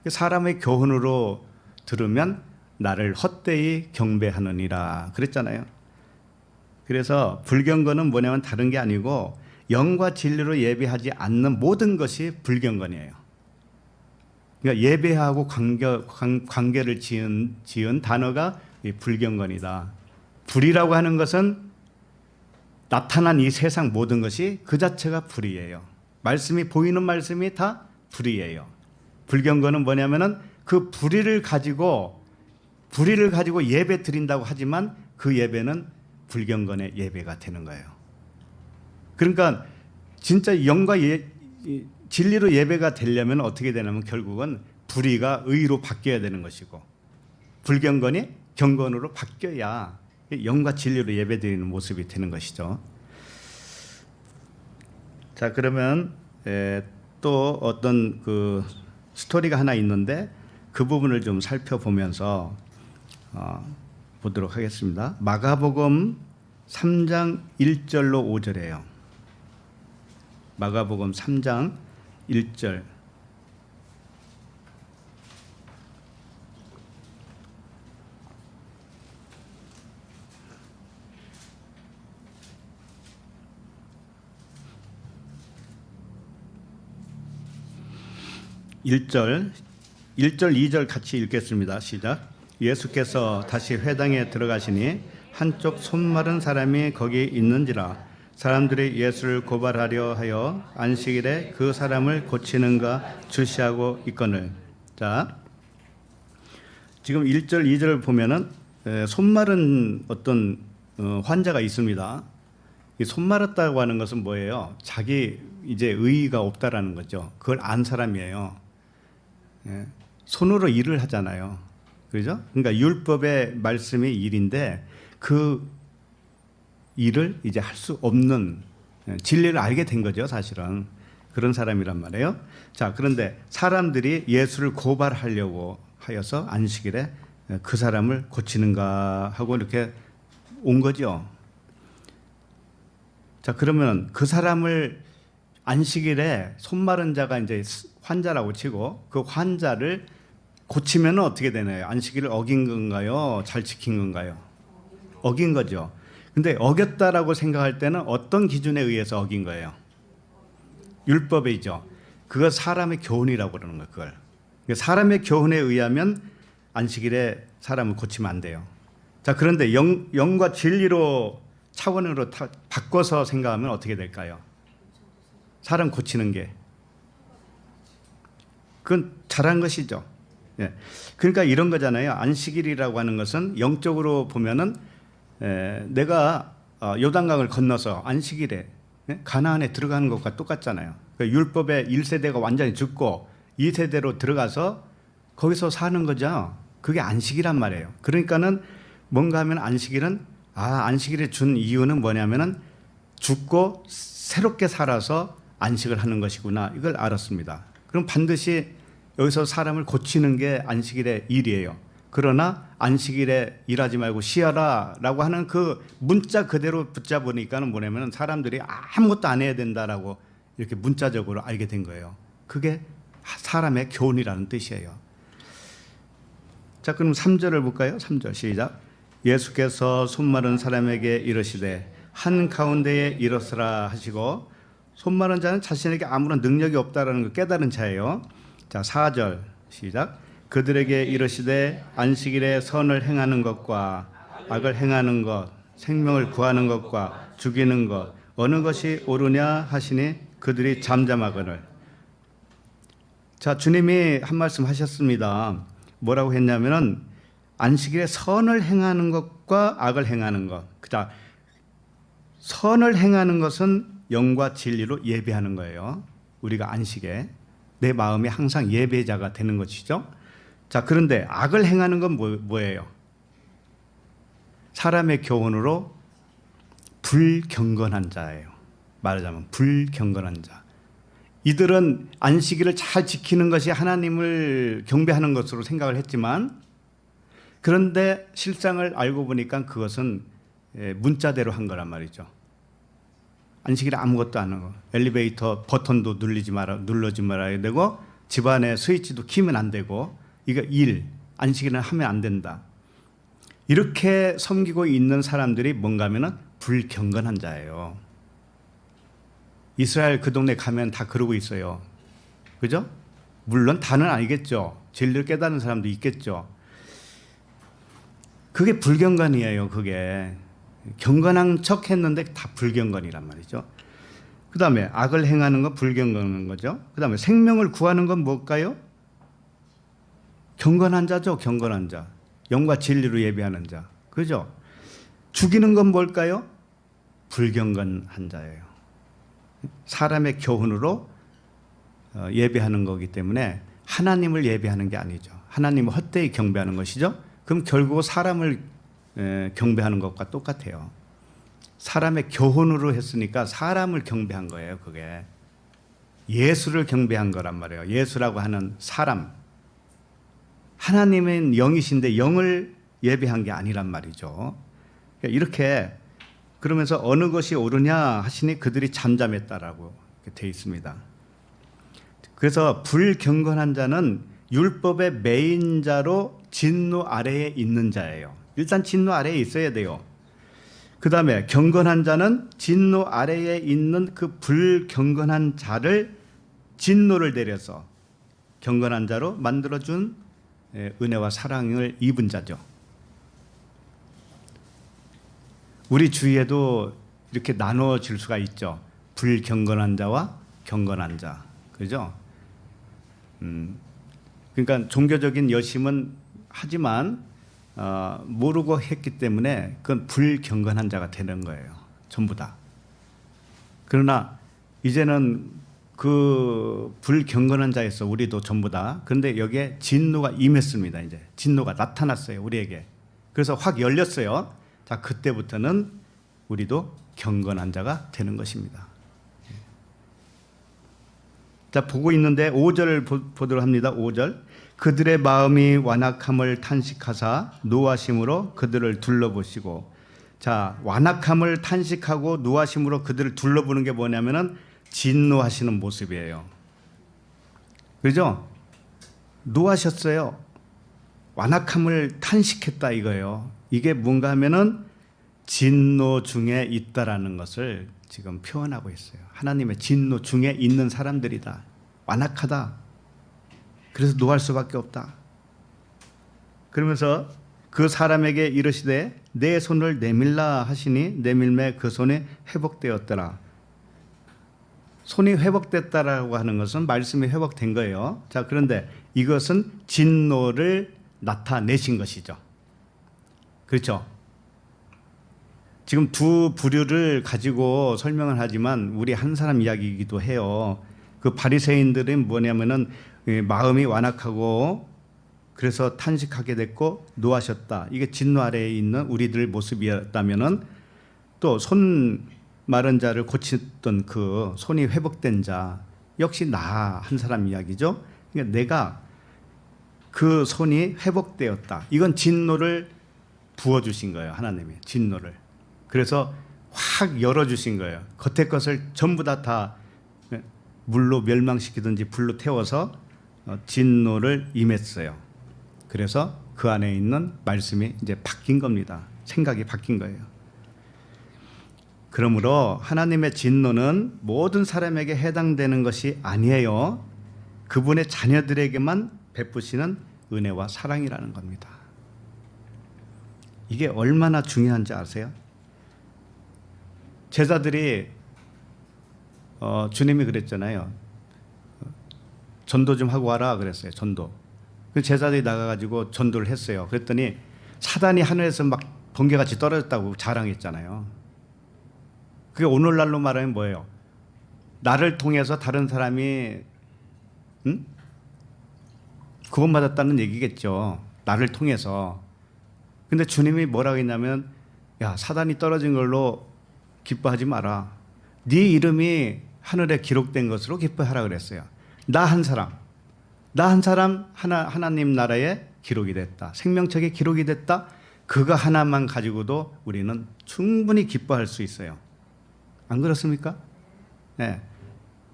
사람의 교훈으로 들으면 나를 헛되이 경배하느니라 그랬잖아요. 그래서 불경건은 뭐냐면 다른 게 아니고 영과 진리로 예배하지 않는 모든 것이 불경건이에요. 그러니까 예배하고 관계를 지은 단어가 불경건이다. 불이라고 하는 것은 나타난 이 세상 모든 것이 그 자체가 불이에요. 말씀이 보이는 말씀이 다 불이에요. 불경건은 뭐냐면은 그 불의를 가지고 예배 드린다고 하지만 그 예배는 불경건의 예배가 되는 거예요. 그러니까 진짜 영과 진리로 예배가 되려면 어떻게 되냐면 결국은 불의가 의로 바뀌어야 되는 것이고 불경건이 경건으로 바뀌어야 영과 진리로 예배드리는 모습이 되는 것이죠. 자, 그러면 또 어떤 그 스토리가 하나 있는데 그 부분을 좀 살펴보면서 보도록 하겠습니다. 마가복음 3장 1절로 5절이에요. 마가복음 3장 1절. (1절) 1절 2절 같이 읽겠습니다. 시작. 예수께서 다시 회당에 들어가시니 한쪽 손 마른 사람이 거기 있는지라 사람들이 예수를 고발하려 하여 안식일에 그 사람을 고치는가 주시하고 있거늘. 자, 지금 1절 2절을 보면은 손 마른 어떤 환자가 있습니다. 이 손 마랐다고 하는 것은 뭐예요? 자기 이제 의의가 없다라는 거죠. 그걸 안 사람이에요. 손으로 일을 하잖아요. 그죠? 그러니까 율법의 말씀이 일인데 그 일을 이제 할 수 없는 진리를 알게 된 거죠, 사실은. 그런 사람이란 말이에요. 자, 그런데 사람들이 예수를 고발하려고 하여서 안식일에 그 사람을 고치는가 하고 이렇게 온 거죠. 자, 그러면 그 사람을 안식일에 손 마른 자가 이제 환자라고 치고 그 환자를 고치면 어떻게 되나요? 안식일을 어긴 건가요? 잘 지킨 건가요? 어긴 거죠. 근데 어겼다라고 생각할 때는 어떤 기준에 의해서 어긴 거예요? 율법이죠. 그거 사람의 교훈이라고 그러는 거예요. 그걸. 사람의 교훈에 의하면 안식일에 사람을 고치면 안 돼요. 자, 그런데 영과 진리로 차원으로 바꿔서 생각하면 어떻게 될까요? 사람 고치는 게. 그건 잘한 것이죠. 예. 그러니까 이런 거잖아요. 안식일이라고 하는 것은 영적으로 보면은 내가 요단강을 건너서 안식일에 가나안에 들어가는 것과 똑같잖아요. 그러니까 율법의 1세대가 완전히 죽고 2세대로 들어가서 거기서 사는 거죠. 그게 안식이란 말이에요. 그러니까는 뭔가 하면 안식일은 안식일에 준 이유는 뭐냐면은 죽고 새롭게 살아서 안식을 하는 것이구나. 이걸 알았습니다. 그럼 반드시 여기서 사람을 고치는 게 안식일의 일이에요. 그러나 안식일에 일하지 말고 쉬어라라고 하는 그 문자 그대로 붙잡으니까는 뭐냐면 사람들이 아무것도 안 해야 된다라고 이렇게 문자적으로 알게 된 거예요. 그게 사람의 교훈이라는 뜻이에요. 자, 그럼 3절을 볼까요? 3절 시작. 예수께서 손 마른 사람에게 이르시되 한가운데에 일어서라 하시고, 손 마른 자는 자신에게 아무런 능력이 없다라는 걸 깨달은 자예요. 자, 4절 시작. 그들에게 이르시되 안식일에 선을 행하는 것과 악을 행하는 것, 생명을 구하는 것과 죽이는 것 어느 것이 옳으냐 하시니 그들이 잠잠하거늘. 자, 주님이 한 말씀 하셨습니다. 뭐라고 했냐면은 안식일에 선을 행하는 것과 악을 행하는 것. 그다 선을 행하는 것은 영과 진리로 예배하는 거예요. 우리가 안식에 내 마음이 항상 예배자가 되는 것이죠. 자, 그런데 악을 행하는 건 뭐예요? 사람의 교훈으로 불경건한 자예요. 말하자면 불경건한 자. 이들은 안식일을 잘 지키는 것이 하나님을 경배하는 것으로 생각을 했지만, 그런데 실상을 알고 보니까 그것은 문자대로 한 거란 말이죠. 안식일에 아무것도 안 하고 엘리베이터 버튼도 누르지 말아야 되고 집안에 스위치도 키면 안 되고, 이거 안식일은 하면 안 된다. 이렇게 섬기고 있는 사람들이 뭔가 하면은 불경건한 자예요. 이스라엘 그 동네 가면 다 그러고 있어요. 그죠? 물론 다는 아니겠죠. 진리를 깨닫는 사람도 있겠죠. 그게 불경건이에요. 그게 경건한 척 했는데 다 불경건이란 말이죠. 그 다음에 악을 행하는 건 불경건한 거죠. 그 다음에 생명을 구하는 건 뭘까요? 경건한 자죠. 경건한 자. 영과 진리로 예배하는 자. 그죠? 죽이는 건 뭘까요? 불경건한 자예요. 사람의 교훈으로 예배하는 거기 때문에 하나님을 예배하는 게 아니죠. 하나님을 헛되이 경배하는 것이죠. 그럼 결국 사람을 경배하는 것과 똑같아요. 사람의 교훈으로 했으니까 사람을 경배한 거예요. 그게 예수를 경배한 거란 말이에요. 예수라고 하는 사람, 하나님은 영이신데 영을 예배한 게 아니란 말이죠. 이렇게 그러면서 어느 것이 옳으냐 하시니 그들이 잠잠했다라고 되어 있습니다. 그래서 불경건한 자는 율법의 매인자로 진노 아래에 있는 자예요. 일단 진노 아래에 있어야 돼요. 그 다음에 경건한 자는 진노 아래에 있는 그 불경건한 자를 진노를 내려서 경건한 자로 만들어준 은혜와 사랑을 입은 자죠. 우리 주위에도 이렇게 나눠질 수가 있죠. 불경건한 자와 경건한 자. 그죠? 그러니까 종교적인 여심은 하지만 모르고 했기 때문에 그건 불경건한 자가 되는 거예요. 전부 다. 그러나 이제는 그 불경건한 자에서 우리도 전부 다. 그런데 여기에 진노가 임했습니다. 이제 진노가 나타났어요. 우리에게. 그래서 확 열렸어요. 자, 그때부터는 우리도 경건한 자가 되는 것입니다. 자, 보고 있는데 5절을 보도록 합니다. 5절. 그들의 마음이 완악함을 탄식하사 노하심으로 그들을 둘러보시고. 자, 완악함을 탄식하고 노하심으로 그들을 둘러보는 게 뭐냐면은 진노하시는 모습이에요. 그죠? 노하셨어요. 완악함을 탄식했다 이거예요. 이게 뭔가 하면은 진노 중에 있다라는 것을 지금 표현하고 있어요. 하나님의 진노 중에 있는 사람들이다. 완악하다. 그래서 노할 수밖에 없다. 그러면서 그 사람에게 이르시되 내 손을 내밀라 하시니 내밀매 그 손이 회복되었더라. 손이 회복됐다라고 하는 것은 말씀이 회복된 거예요. 자, 그런데 이것은 진노를 나타내신 것이죠. 그렇죠? 지금 두 부류를 가지고 설명을 하지만 우리 한 사람 이야기이기도 해요. 그 바리새인들은 뭐냐면은 마음이 완악하고 그래서 탄식하게 됐고 노하셨다. 이게 진노 아래에 있는 우리들 모습이었다면은 또 손 마른 자를 고쳤던 그 손이 회복된 자 역시 나 한 사람 이야기죠. 그러니까 내가 그 손이 회복되었다. 이건 진노를 부어주신 거예요. 하나님이 진노를. 그래서 확 열어주신 거예요. 겉에 것을 전부 다 물로 멸망시키든지 불로 태워서 진노를 임했어요. 그래서 그 안에 있는 말씀이 이제 바뀐 겁니다. 생각이 바뀐 거예요. 그러므로 하나님의 진노는 모든 사람에게 해당되는 것이 아니에요. 그분의 자녀들에게만 베푸시는 은혜와 사랑이라는 겁니다. 이게 얼마나 중요한지 아세요? 제자들이 주님이 그랬잖아요. 전도 좀 하고 와라 그랬어요. 전도. 제자들이 나가가지고 전도를 했어요. 그랬더니 사단이 하늘에서 막 번개같이 떨어졌다고 자랑했잖아요. 그게 오늘날로 말하면 뭐예요? 나를 통해서 다른 사람이 구원받았다는 얘기겠죠. 나를 통해서. 근데 주님이 뭐라고 했냐면 야, 사단이 떨어진 걸로 기뻐하지 마라. 네 이름이 하늘에 기록된 것으로 기뻐하라 그랬어요. 나 한 사람 하나님 나라에 기록이 됐다. 생명책에 기록이 됐다. 그거 하나만 가지고도 우리는 충분히 기뻐할 수 있어요. 안 그렇습니까? 네.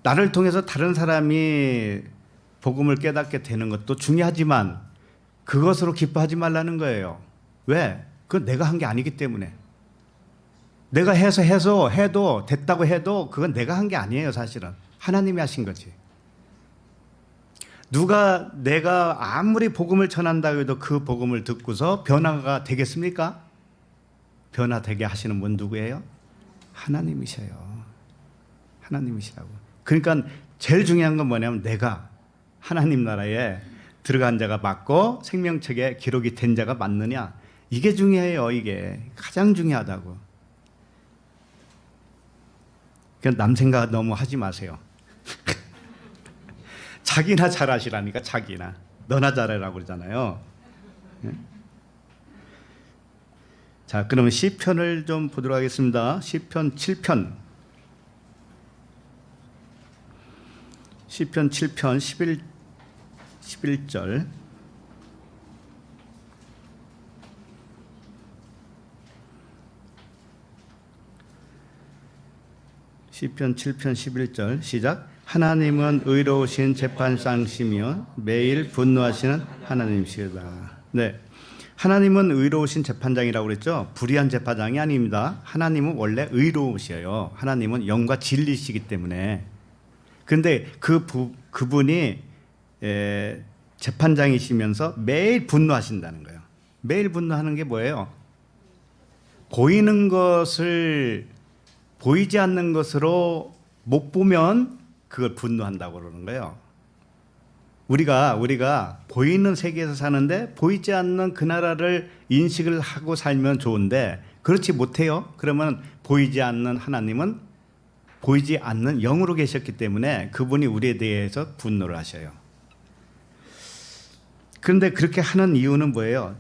나를 통해서 다른 사람이 복음을 깨닫게 되는 것도 중요하지만 그것으로 기뻐하지 말라는 거예요. 왜? 그건 내가 한 게 아니기 때문에. 내가 해도 됐다고 해도 그건 내가 한 게 아니에요. 사실은 하나님이 하신 거지. 내가 아무리 복음을 전한다고 해도 그 복음을 듣고서 변화가 되겠습니까? 변화되게 하시는 분 누구예요? 하나님이셔요. 하나님이시라고. 그러니까 제일 중요한 건 뭐냐면 내가 하나님 나라에 들어간 자가 맞고 생명책에 기록이 된 자가 맞느냐. 이게 중요해요. 이게 가장 중요하다고. 그러니까 남 생각 너무 하지 마세요. 자기나 잘하시라니까. 자기나. 너나 잘해라고 그러잖아요. 자, 그러면 시편을 좀 보도록 하겠습니다. 시편 7편. 시편 7편 11절. 시편 7편 11절 시작. 하나님은 의로우신 재판장이시며 매일 분노하시는 하나님이시다. 네, 하나님은 의로우신 재판장이라고 그랬죠. 불의한 재판장이 아닙니다. 하나님은 원래 의로우셔요. 하나님은 영과 진리시기 때문에. 그런데 그분이 재판장이시면서 매일 분노하신다는 거예요. 매일 분노하는 게 뭐예요? 보이는 것을 보이지 않는 것으로 못 보면 그걸 분노한다고 그러는 거예요. 우리가 보이는 세계에서 사는데 보이지 않는 그 나라를 인식을 하고 살면 좋은데 그렇지 못해요. 그러면 보이지 않는 하나님은 보이지 않는 영으로 계셨기 때문에 그분이 우리에 대해서 분노를 하셔요. 그런데 그렇게 하는 이유는 뭐예요?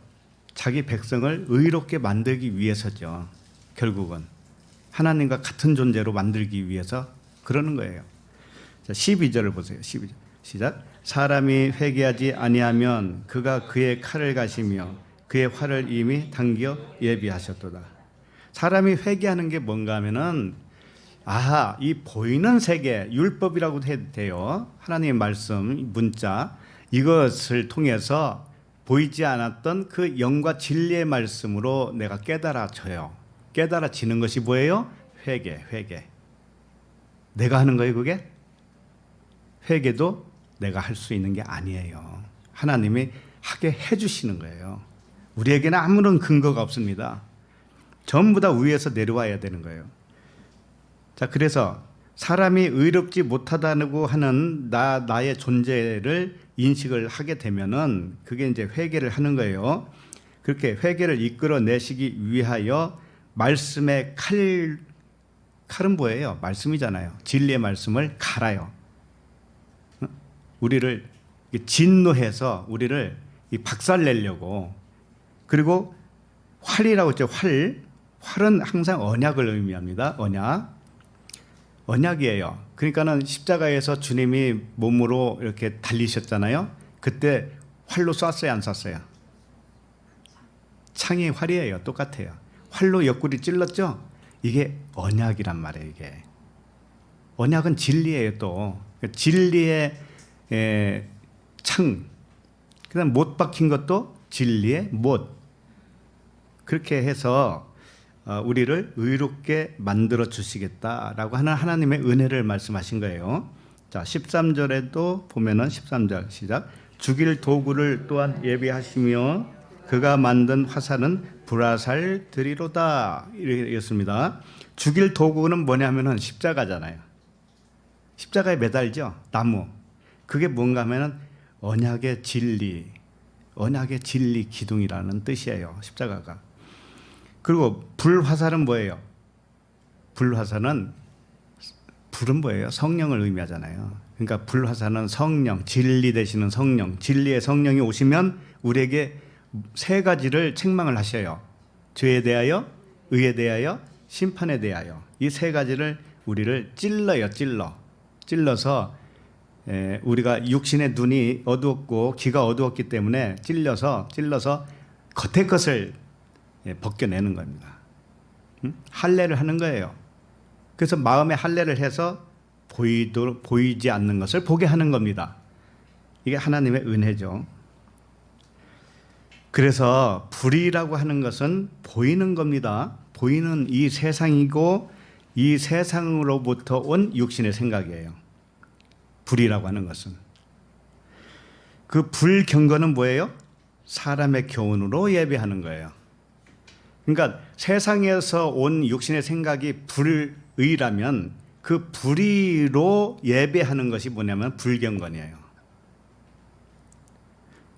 자기 백성을 의롭게 만들기 위해서죠. 결국은 하나님과 같은 존재로 만들기 위해서 그러는 거예요. 자, 12절을 보세요. 12절 시작. 사람이 회개하지 아니하면 그가 그의 칼을 가시며 그의 활을 이미 당겨 예비하셨도다. 사람이 회개하는 게 뭔가 하면은 이 보이는 세계, 율법이라고 해도 돼요. 하나님의 말씀, 문자, 이것을 통해서 보이지 않았던 그 영과 진리의 말씀으로 내가 깨달아져요. 깨달아지는 것이 뭐예요? 회개. 내가 하는 거예요, 그게? 회개도 내가 할 수 있는 게 아니에요. 하나님이 하게 해주시는 거예요. 우리에게는 아무런 근거가 없습니다. 전부 다 위에서 내려와야 되는 거예요. 자, 그래서 사람이 의롭지 못하다고 하는 나의 존재를 인식을 하게 되면은 그게 이제 회개를 하는 거예요. 그렇게 회개를 이끌어내시기 위하여 말씀의 칼은 뭐예요? 말씀이잖아요. 진리의 말씀을 갈아요. 우리를 진노해서 우리를 박살내려고. 그리고 활이라고 했죠. 활은 항상 언약을 의미합니다. 언약이에요. 그러니까는 십자가에서 주님이 몸으로 이렇게 달리셨잖아요. 그때 활로 쐈어요, 안 쐈어요? 창이 활이에요. 똑같아요. 활로 옆구리 찔렀죠? 이게 언약이란 말이에요, 이게. 언약은 진리예요, 또. 진리의 창. 그다음 못 박힌 것도 진리의 못. 그렇게 해서 우리를 의롭게 만들어 주시겠다라고 하는 하나님의 은혜를 말씀하신 거예요. 자, 13절에도 보면은 13절 시작. 죽일 도구를 또한 예비하시며 그가 만든 화살은 불화살 드리로다. 이랬습니다. 죽일 도구는 뭐냐면은 십자가잖아요. 십자가에 매달죠. 나무. 그게 뭔가 하면은 언약의 진리 기둥이라는 뜻이에요. 십자가가. 그리고 불화살은 뭐예요? 불은 뭐예요? 성령을 의미하잖아요. 그러니까 불화살은 성령, 진리 되시는 성령, 진리의 성령이 오시면 우리에게 세 가지를 책망을 하셔요. 죄에 대하여, 의에 대하여, 심판에 대하여. 이 세 가지를 우리를 찔러서 우리가 육신의 눈이 어두웠고 귀가 어두웠기 때문에 찔러서 겉의 것을 벗겨내는 겁니다. 할례를 하는 거예요. 그래서 마음에 할례를 해서 보이지 않는 것을 보게 하는 겁니다. 이게 하나님의 은혜죠. 그래서 불이라고 하는 것은 보이는 겁니다. 보이는 이 세상이고 이 세상으로부터 온 육신의 생각이에요. 불이라고 하는 것은. 그 불경건은 뭐예요? 사람의 교훈으로 예배하는 거예요. 그러니까 세상에서 온 육신의 생각이 불의라면 그 불의로 예배하는 것이 뭐냐면 불경건이에요.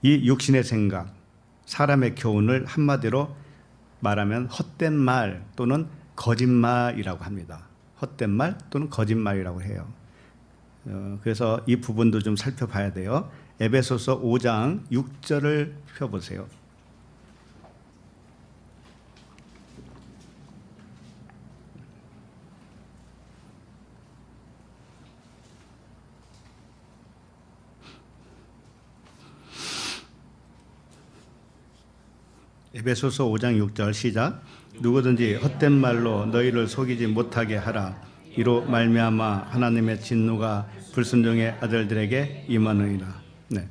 이 육신의 생각, 사람의 교훈을 한마디로 말하면 헛된 말 또는 거짓말이라고 합니다. 헛된 말 또는 거짓말이라고 해요. 그래서 이 부분도 좀 살펴봐야 돼요. 에베소서 5장 6절을 펴보세요. 에베소서 5장 6절 시작. 누구든지 헛된 말로 너희를 속이지 못하게 하라. 이로 말미암아 하나님의 진노가 불순종의 아들들에게 임하느니라. 네.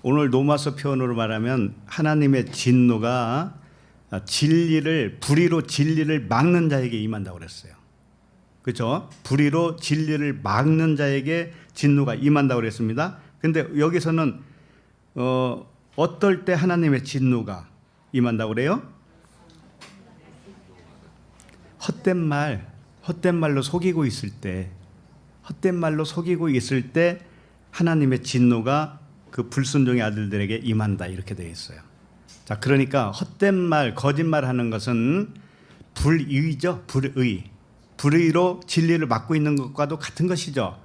오늘 로마서 표현으로 말하면 하나님의 진노가 불의로 진리를 막는 자에게 임한다고 그랬어요. 그렇죠? 불의로 진리를 막는 자에게 진노가 임한다고 그랬습니다. 근데 여기서는 어떨 때 하나님의 진노가 임한다고 그래요? 헛된 말로 속이고 있을 때, 하나님의 진노가 그 불순종의 아들들에게 임한다 이렇게 되어 있어요. 자, 그러니까 헛된 말, 거짓말하는 것은 불의죠. 불의로 진리를 막고 있는 것과도 같은 것이죠.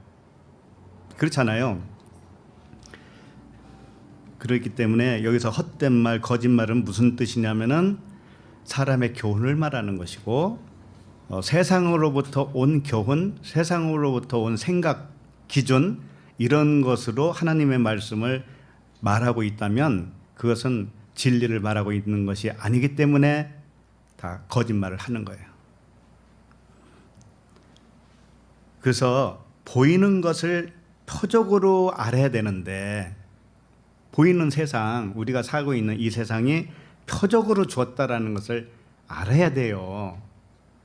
그렇잖아요. 그렇기 때문에 여기서 헛된 말, 거짓말은 무슨 뜻이냐면은 사람의 교훈을 말하는 것이고, 세상으로부터 온 교훈, 세상으로부터 온 생각, 기준, 이런 것으로 하나님의 말씀을 말하고 있다면 그것은 진리를 말하고 있는 것이 아니기 때문에 다 거짓말을 하는 거예요. 그래서 보이는 것을 표적으로 알아야 되는데, 보이는 세상, 우리가 살고 있는 이 세상이 표적으로 주었다라는 것을 알아야 돼요.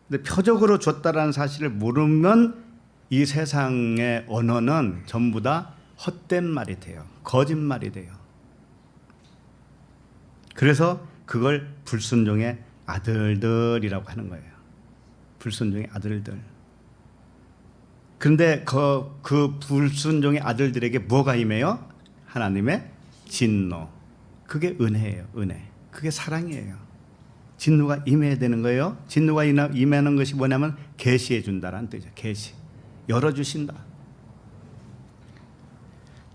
근데 표적으로 줬다라는 사실을 모르면 이 세상의 언어는 전부 다 헛된 말이 돼요. 거짓말이 돼요. 그래서 그걸 불순종의 아들들이라고 하는 거예요. 불순종의 아들들. 그런데 그 불순종의 아들들에게 뭐가 임해요? 하나님의 진노. 그게 은혜예요. 은혜. 그게 사랑이에요. 진노가 임해야 되는 거예요. 진노가 임하는 것이 뭐냐면 계시해 준다라는 뜻이죠. 계시. 열어주신다.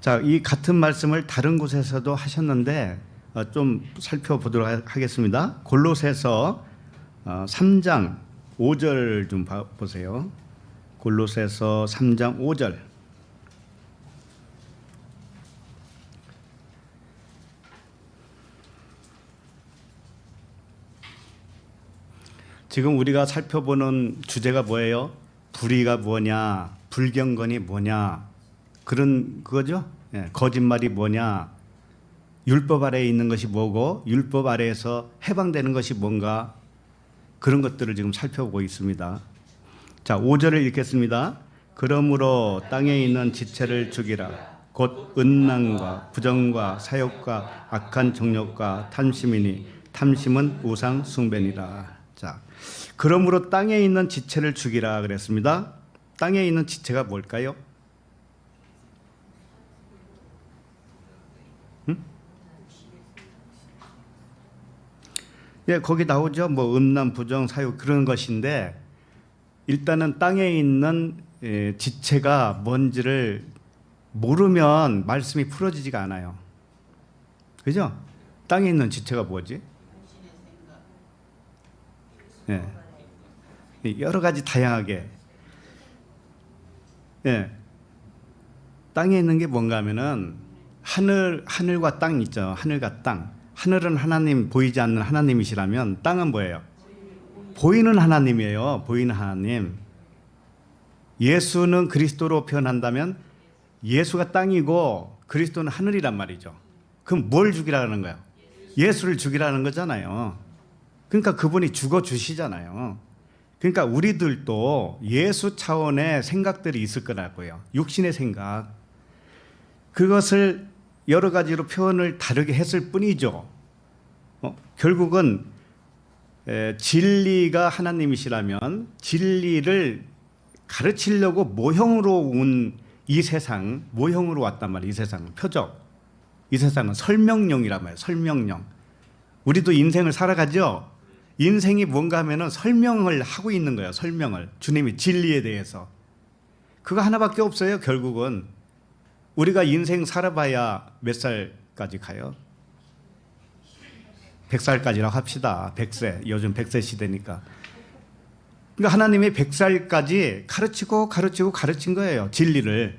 자, 이 같은 말씀을 다른 곳에서도 하셨는데 좀 살펴보도록 하겠습니다. 골로새서 3장 5절 좀 보세요. 골로새서 3장 5절. 지금 우리가 살펴보는 주제가 뭐예요? 불의가 뭐냐, 불경건이 뭐냐, 그런 그거죠. 예, 거짓말이 뭐냐, 율법 아래에 있는 것이 뭐고 율법 아래에서 해방되는 것이 뭔가, 그런 것들을 지금 살펴보고 있습니다. 자, 5절을 읽겠습니다. 그러므로 땅에 있는 지체를 죽이라. 곧 음란과 부정과 사욕과 악한 정욕과 탐심이니 탐심은 우상 숭배니라. 자, 그러므로 땅에 있는 지체를 죽이라 그랬습니다. 땅에 있는 지체가 뭘까요? 예, 거기 나오죠. 뭐 음란, 부정, 사욕 그런 것인데, 일단은 땅에 있는 지체가 뭔지를 모르면 말씀이 풀어지지가 않아요. 그죠? 땅에 있는 지체가 뭐지? 예. 여러 가지 다양하게. 예. 땅에 있는 게 뭔가 하면은 하늘과 땅 있죠. 하늘과 땅. 하늘은 하나님, 보이지 않는 하나님이시라면 땅은 뭐예요? 보이는 하나님이에요. 보이는 하나님. 예수는 그리스도로 표현한다면 예수가 땅이고 그리스도는 하늘이란 말이죠. 그럼 뭘 죽이라는 거예요? 예수를 죽이라는 거잖아요. 그러니까 그분이 죽어 주시잖아요. 그러니까 우리들도 예수 차원의 생각들이 있을 거라고요. 육신의 생각. 그것을 여러 가지로 표현을 다르게 했을 뿐이죠. 결국은 진리가 하나님이시라면 진리를 가르치려고 모형으로 온 이 세상, 모형으로 왔단 말이에요. 이 세상은 표적. 이 세상은 설명용이란 말이에요. 설명용. 우리도 인생을 살아가죠. 인생이 뭔가 하면은 설명을 하고 있는 거예요. 설명을. 주님이 진리에 대해서. 그거 하나밖에 없어요. 결국은. 우리가 인생 살아봐야 몇 살까지 가요? 100살까지라고 합시다. 100세. 요즘 100세 시대니까. 그러니까 하나님이 100살까지 가르친 거예요. 진리를.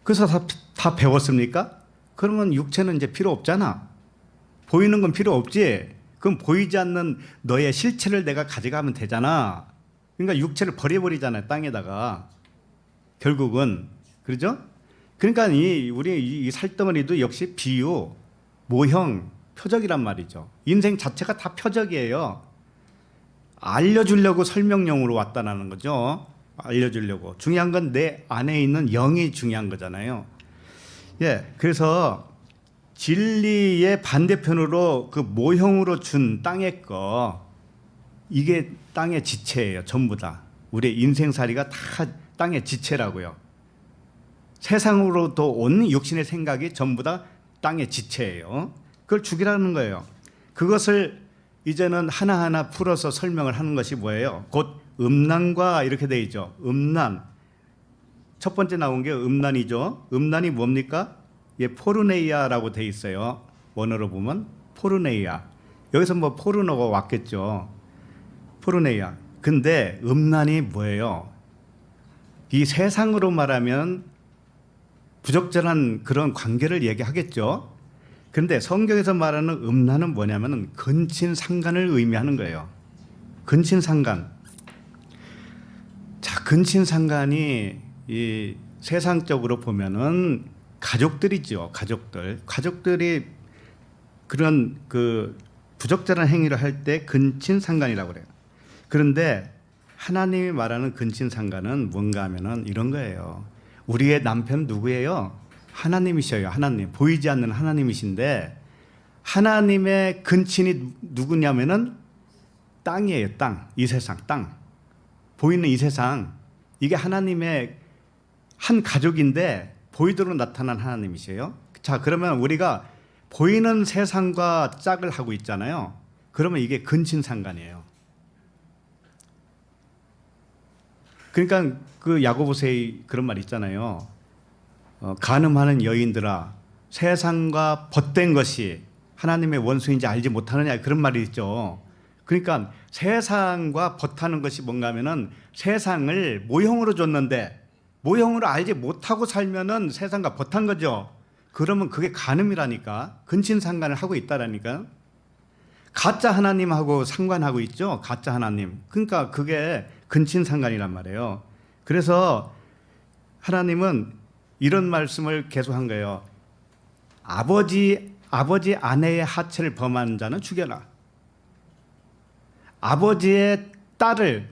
그래서 다 배웠습니까? 그러면 육체는 이제 필요 없잖아. 보이는 건 필요 없지. 그럼 보이지 않는 너의 실체를 내가 가져가면 되잖아. 그러니까 육체를 버려버리잖아요. 땅에다가. 결국은. 그러죠? 그러니까 우리 이 살덩어리도 역시 비유, 모형, 표적이란 말이죠. 인생 자체가 다 표적이에요. 알려주려고 설명용으로 왔다는 거죠. 알려주려고. 중요한 건 내 안에 있는 영이 중요한 거잖아요. 예, 그래서 진리의 반대편으로 그 모형으로 준 땅의 거, 이게 땅의 지체예요. 전부 다. 우리의 인생살이가 다 땅의 지체라고요. 세상으로도 온 육신의 생각이 전부 다 땅의 지체예요. 그걸 죽이라는 거예요. 그것을 이제는 하나하나 풀어서 설명을 하는 것이 뭐예요? 곧 음란과 이렇게 돼 있죠. 음란. 첫 번째 나온 게 음란이죠. 음란이 뭡니까? 예, 포르네이아라고 돼 있어요. 원어로 보면 포르네이아. 여기서 뭐 포르노가 왔겠죠. 포르네이아. 근데 음란이 뭐예요? 이 세상으로 말하면 부적절한 그런 관계를 얘기하겠죠. 그런데 성경에서 말하는 음란은 뭐냐면은 근친상간을 의미하는 거예요. 근친상간. 자, 근친상간이 이 세상적으로 보면은 가족들이죠. 가족들이 그런 그 부적절한 행위를 할 때 근친상간이라고 그래요. 그런데 하나님이 말하는 근친상간은 뭔가 하면은 이런 거예요. 우리의 남편 누구예요? 하나님이셔요. 하나님. 보이지 않는 하나님이신데 하나님의 근친이 누구냐면은 땅이에요. 땅. 이 세상 땅. 보이는 이 세상. 이게 하나님의 한 가족인데 보이도록 나타난 하나님이세요. 자, 그러면 우리가 보이는 세상과 짝을 하고 있잖아요. 그러면 이게 근친상간이에요. 그러니까 그 야고보서에 그런 말 있잖아요. 간음하는 여인들아, 세상과 벗된 것이 하나님의 원수인지 알지 못하느냐, 그런 말이 있죠. 그러니까 세상과 벗하는 것이 뭔가 하면은 세상을 모형으로 줬는데 모형으로 알지 못하고 살면은 세상과 벗한 거죠. 그러면 그게 간음이라니까. 근친상간을 하고 있다라니까. 가짜 하나님하고 상관하고 있죠. 가짜 하나님. 그러니까 그게 근친상간이란 말이에요. 그래서 하나님은 이런 말씀을 계속한 거예요. 아버지 아내의 하체를 범한 자는 죽여라. 아버지의 딸을,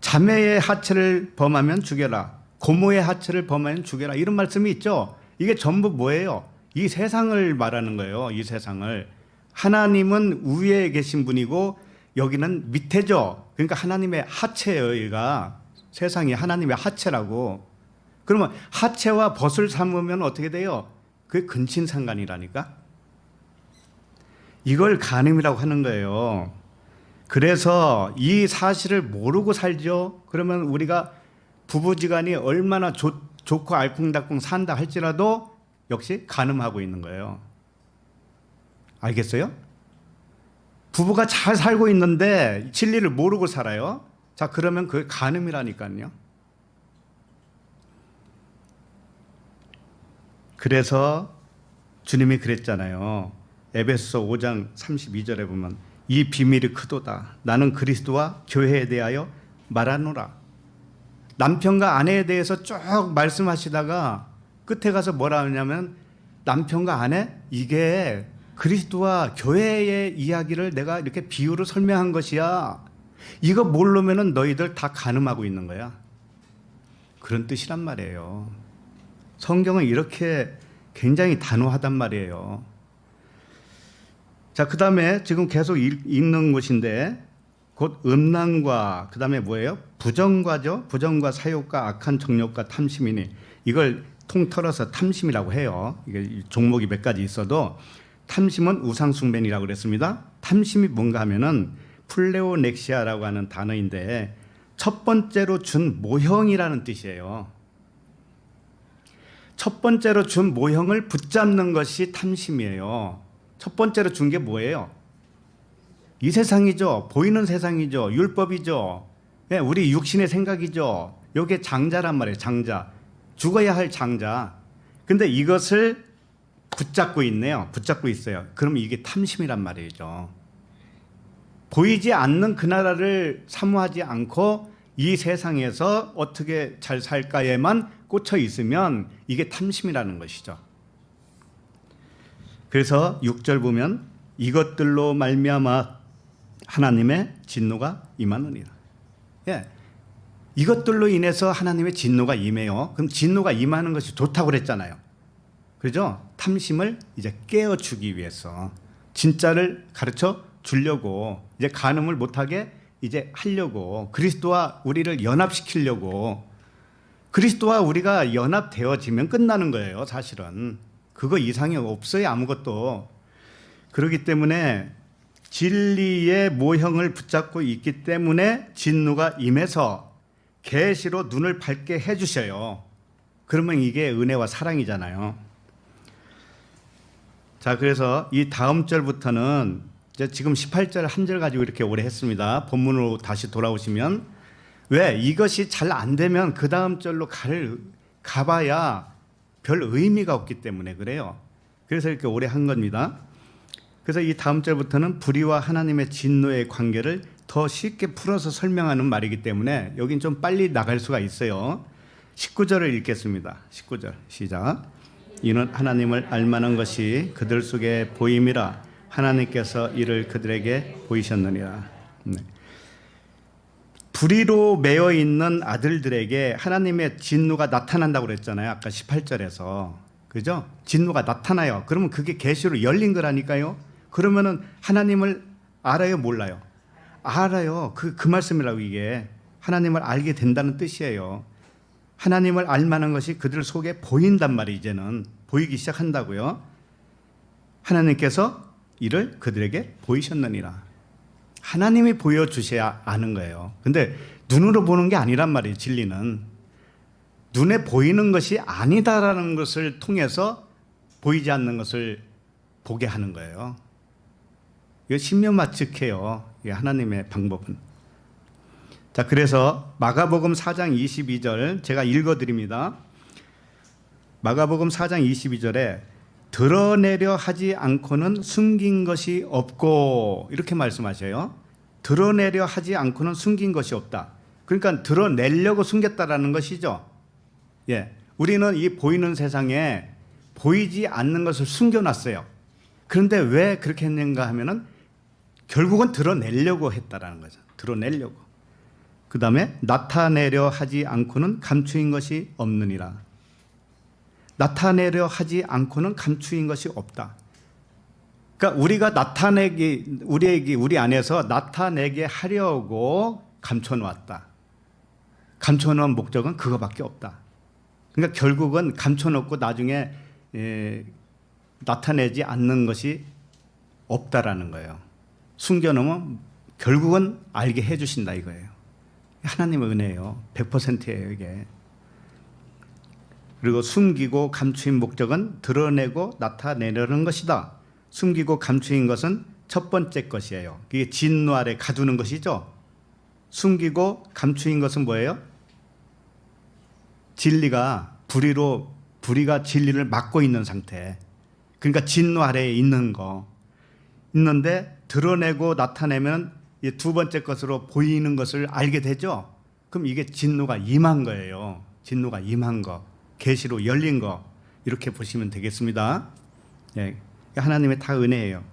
자매의 하체를 범하면 죽여라. 고모의 하체를 범하면 죽여라. 이런 말씀이 있죠. 이게 전부 뭐예요? 이 세상을 말하는 거예요. 이 세상을. 하나님은 위에 계신 분이고 여기는 밑에죠. 그러니까 하나님의 하체예요. 여기가. 세상이 하나님의 하체라고. 그러면 하체와 벗을 삼으면 어떻게 돼요? 그게 근친상간이라니까. 이걸 간음이라고 하는 거예요. 그래서 이 사실을 모르고 살죠. 그러면 우리가 부부지간이 얼마나 좋고 알콩달콩 산다 할지라도 역시 간음하고 있는 거예요. 알겠어요? 부부가 잘 살고 있는데 진리를 모르고 살아요. 자, 그러면 그게 간음이라니까요. 그래서 주님이 그랬잖아요. 에베소서 5장 32절에 보면 이 비밀이 크도다. 나는 그리스도와 교회에 대하여 말하노라. 남편과 아내에 대해서 쭉 말씀하시다가 끝에 가서 뭐라 하냐면 남편과 아내 이게 그리스도와 교회의 이야기를 내가 이렇게 비유로 설명한 것이야. 이거 모르면은 너희들 다 간음하고 있는 거야. 그런 뜻이란 말이에요. 성경은 이렇게 굉장히 단호하단 말이에요. 자, 그 다음에 지금 계속 읽는 것인데 곧 음란과 그 다음에 뭐예요? 부정과죠. 부정과 사욕과 악한 정욕과 탐심이니 이걸 통틀어서 탐심이라고 해요. 이게 종목이 몇 가지 있어도 탐심은 우상숭배이라고 그랬습니다. 탐심이 뭔가 하면은 플레오넥시아라고 하는 단어인데 첫 번째로 준 모형이라는 뜻이에요. 첫 번째로 준 모형을 붙잡는 것이 탐심이에요. 첫 번째로 준 게 뭐예요? 이 세상이죠. 보이는 세상이죠. 율법이죠. 네, 우리 육신의 생각이죠. 이게 장자란 말이에요. 장자. 죽어야 할 장자. 근데 이것을 붙잡고 있네요. 붙잡고 있어요. 그럼 이게 탐심이란 말이죠. 보이지 않는 그 나라를 사모하지 않고 이 세상에서 어떻게 잘 살까에만 꽂혀 있으면 이게 탐심이라는 것이죠. 그래서 6절 보면 이것들로 말미암아 하나님의 진노가 임하느니라. 예, 이것들로 인해서 하나님의 진노가 임해요. 그럼 진노가 임하는 것이 좋다고 그랬잖아요. 그죠? 탐심을 이제 깨어주기 위해서 진짜를 가르쳐 주려고 이제 간음을 못하게 이제 하려고 그리스도와 우리를 연합시키려고 그리스도와 우리가 연합되어지면 끝나는 거예요. 사실은 그거 이상이 없어요. 아무것도. 그렇기 때문에 진리의 모형을 붙잡고 있기 때문에 진노가 임해서 계시로 눈을 밝게 해주셔요. 그러면 이게 은혜와 사랑이잖아요. 자, 그래서 이 다음 절부터는 이제 지금 18절 한 절 가지고 이렇게 오래 했습니다. 본문으로 다시 돌아오시면, 왜 이것이 잘 안 되면 그 다음 절로 가봐야 별 의미가 없기 때문에 그래요. 그래서 이렇게 오래 한 겁니다. 그래서 이 다음 절부터는 불의와 하나님의 진노의 관계를 더 쉽게 풀어서 설명하는 말이기 때문에 여긴 좀 빨리 나갈 수가 있어요. 19절을 읽겠습니다. 19절 시작. 이는 하나님을 알만한 것이 그들 속에 보임이라 하나님께서 이를 그들에게 보이셨느니라. 네. 불의로 매여 있는 아들들에게 하나님의 진노가 나타난다고 그랬잖아요. 아까 18절에서. 그죠? 진노가 나타나요. 그러면 그게 계시로 열린 거라니까요. 그러면은 하나님을 알아요, 몰라요? 알아요. 그 말씀이라고 이게. 하나님을 알게 된다는 뜻이에요. 하나님을 알만한 것이 그들 속에 보인단 말이에요. 이제는 보이기 시작한다고요. 하나님께서 이를 그들에게 보이셨느니라. 하나님이 보여주셔야 아는 거예요. 근데 눈으로 보는 게 아니란 말이에요. 진리는 눈에 보이는 것이 아니다라는 것을 통해서 보이지 않는 것을 보게 하는 거예요. 이거 신묘맞측해요. 하나님의 방법은. 자, 그래서 마가복음 4장 22절 제가 읽어드립니다. 마가복음 4장 22절에 드러내려 하지 않고는 숨긴 것이 없고 이렇게 말씀하셔요. 드러내려 하지 않고는 숨긴 것이 없다. 그러니까 드러내려고 숨겼다라는 것이죠. 예, 우리는 이 보이는 세상에 보이지 않는 것을 숨겨놨어요. 그런데 왜 그렇게 했는가 하면은 결국은 드러내려고 했다라는 거죠. 드러내려고. 그 다음에 나타내려 하지 않고는 감추인 것이 없느니라. 나타내려 하지 않고는 감추인 것이 없다. 그러니까 우리가 우리 안에서 나타내게 하려고 감춰놓았다. 감춰놓은 목적은 그거밖에 없다. 그러니까 결국은 감춰놓고 나중에 나타내지 않는 것이 없다라는 거예요. 숨겨놓으면 결국은 알게 해주신다 이거예요. 하나님의 은혜예요. 100%예요 이게. 그리고 숨기고 감추인 목적은 드러내고 나타내려는 것이다. 숨기고 감추인 것은 첫 번째 것이에요. 이게 진노 아래 가두는 것이죠. 숨기고 감추인 것은 뭐예요? 진리가 불의가 진리를 막고 있는 상태. 그러니까 진노 아래에 있는 거. 있는데 드러내고 나타내면 이 두 번째 것으로 보이는 것을 알게 되죠. 그럼 이게 진노가 임한 거예요. 진노가 임한 거. 계시로 열린 거. 이렇게 보시면 되겠습니다. 예, 하나님의 다 은혜예요.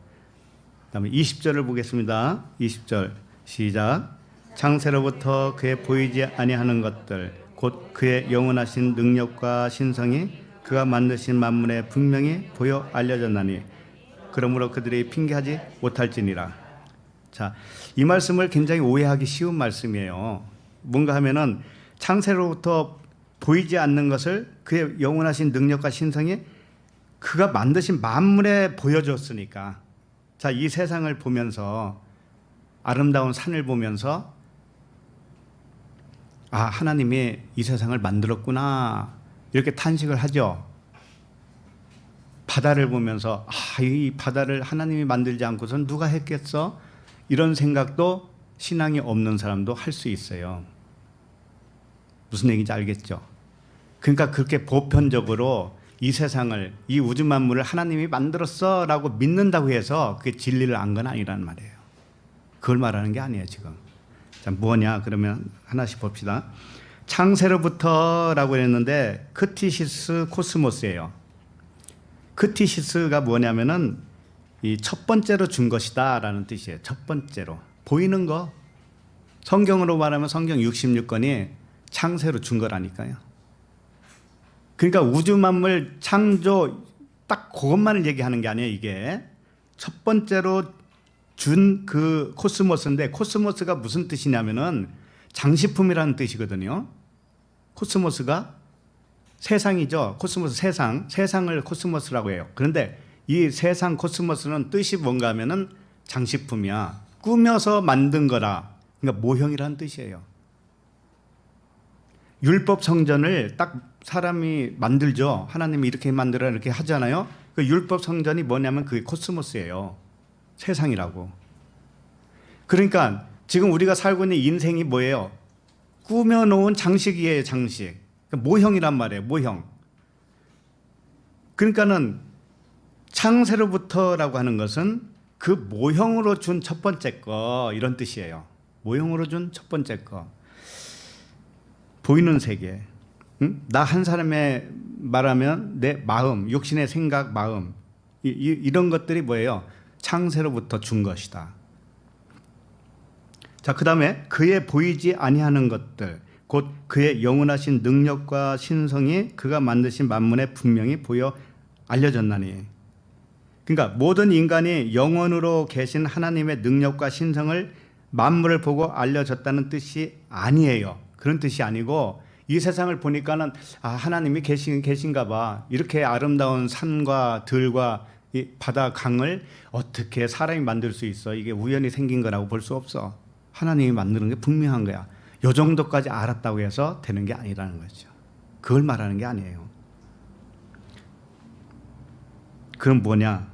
그다음에 20절을 보겠습니다. 20절 시작. 창세로부터 그의 보이지 아니하는 것들 곧 그의 영원하신 능력과 신성이 그가 만드신 만물에 분명히 보여 알려졌나니 그러므로 그들이 핑계하지 못할지니라. 자, 이 말씀을 굉장히 오해하기 쉬운 말씀이에요. 뭔가 하면은 창세로부터 보이지 않는 것을 그의 영원하신 능력과 신성이 그가 만드신 만물에 보여줬으니까. 자, 이 세상을 보면서 아름다운 산을 보면서 아, 하나님이 이 세상을 만들었구나 이렇게 탄식을 하죠. 바다를 보면서 아, 이 바다를 하나님이 만들지 않고선 누가 했겠어? 이런 생각도 신앙이 없는 사람도 할 수 있어요. 무슨 얘기인지 알겠죠? 그러니까 그렇게 보편적으로 이 세상을, 이 우주 만물을 하나님이 만들었어 라고 믿는다고 해서 그게 진리를 안 건 아니란 말이에요. 그걸 말하는 게 아니에요 지금. 자, 뭐냐 그러면 하나씩 봅시다. 창세로부터 라고 했는데 크티시스 코스모스예요. 크티시스가 뭐냐면은 이 첫 번째로 준 것이다 라는 뜻이에요. 첫 번째로 보이는 거. 성경으로 말하면 성경 66권이 창세로 준 거라니까요. 그러니까 우주 만물 창조 딱 그것만을 얘기하는 게 아니에요. 이게 첫 번째로 준 그 코스모스인데 코스모스가 무슨 뜻이냐면은 장식품이라는 뜻이거든요. 코스모스가 세상이죠. 코스모스 세상을 코스모스라고 해요. 그런데 이 세상 코스모스는 뜻이 뭔가 하면은 장식품이야. 꾸며서 만든 거라. 그러니까 모형이라는 뜻이에요. 율법 성전을 딱 사람이 만들죠. 하나님이 이렇게 만들어 이렇게 하잖아요. 그 율법 성전이 뭐냐면 그게 코스모스예요. 세상이라고. 그러니까 지금 우리가 살고 있는 인생이 뭐예요? 꾸며놓은 장식이에요. 장식. 모형이란 말이에요. 모형. 그러니까는 창세로부터라고 하는 것은 그 모형으로 준 첫 번째 거 이런 뜻이에요. 모형으로 준 첫 번째 거. 보이는 세계. 나 한 사람의 말하면 내 마음, 육신의 생각, 마음 이런 것들이 뭐예요? 창세로부터 준 것이다. 자, 그다음에 그의 보이지 아니하는 것들, 곧 그의 영원하신 능력과 신성이 그가 만드신 만물에 분명히 보여 알려졌나니. 그러니까 모든 인간이 영원으로 계신 하나님의 능력과 신성을 만물을 보고 알려졌다는 뜻이 아니에요. 그런 뜻이 아니고 이 세상을 보니까는 하나님이 계신가 봐. 이렇게 아름다운 산과 들과 이 바다 강을 어떻게 사람이 만들 수 있어? 이게 우연히 생긴 거라고 볼 수 없어. 하나님이 만드는 게 분명한 거야. 요 정도까지 알았다고 해서 되는 게 아니라는 거죠. 그걸 말하는 게 아니에요. 그럼 뭐냐?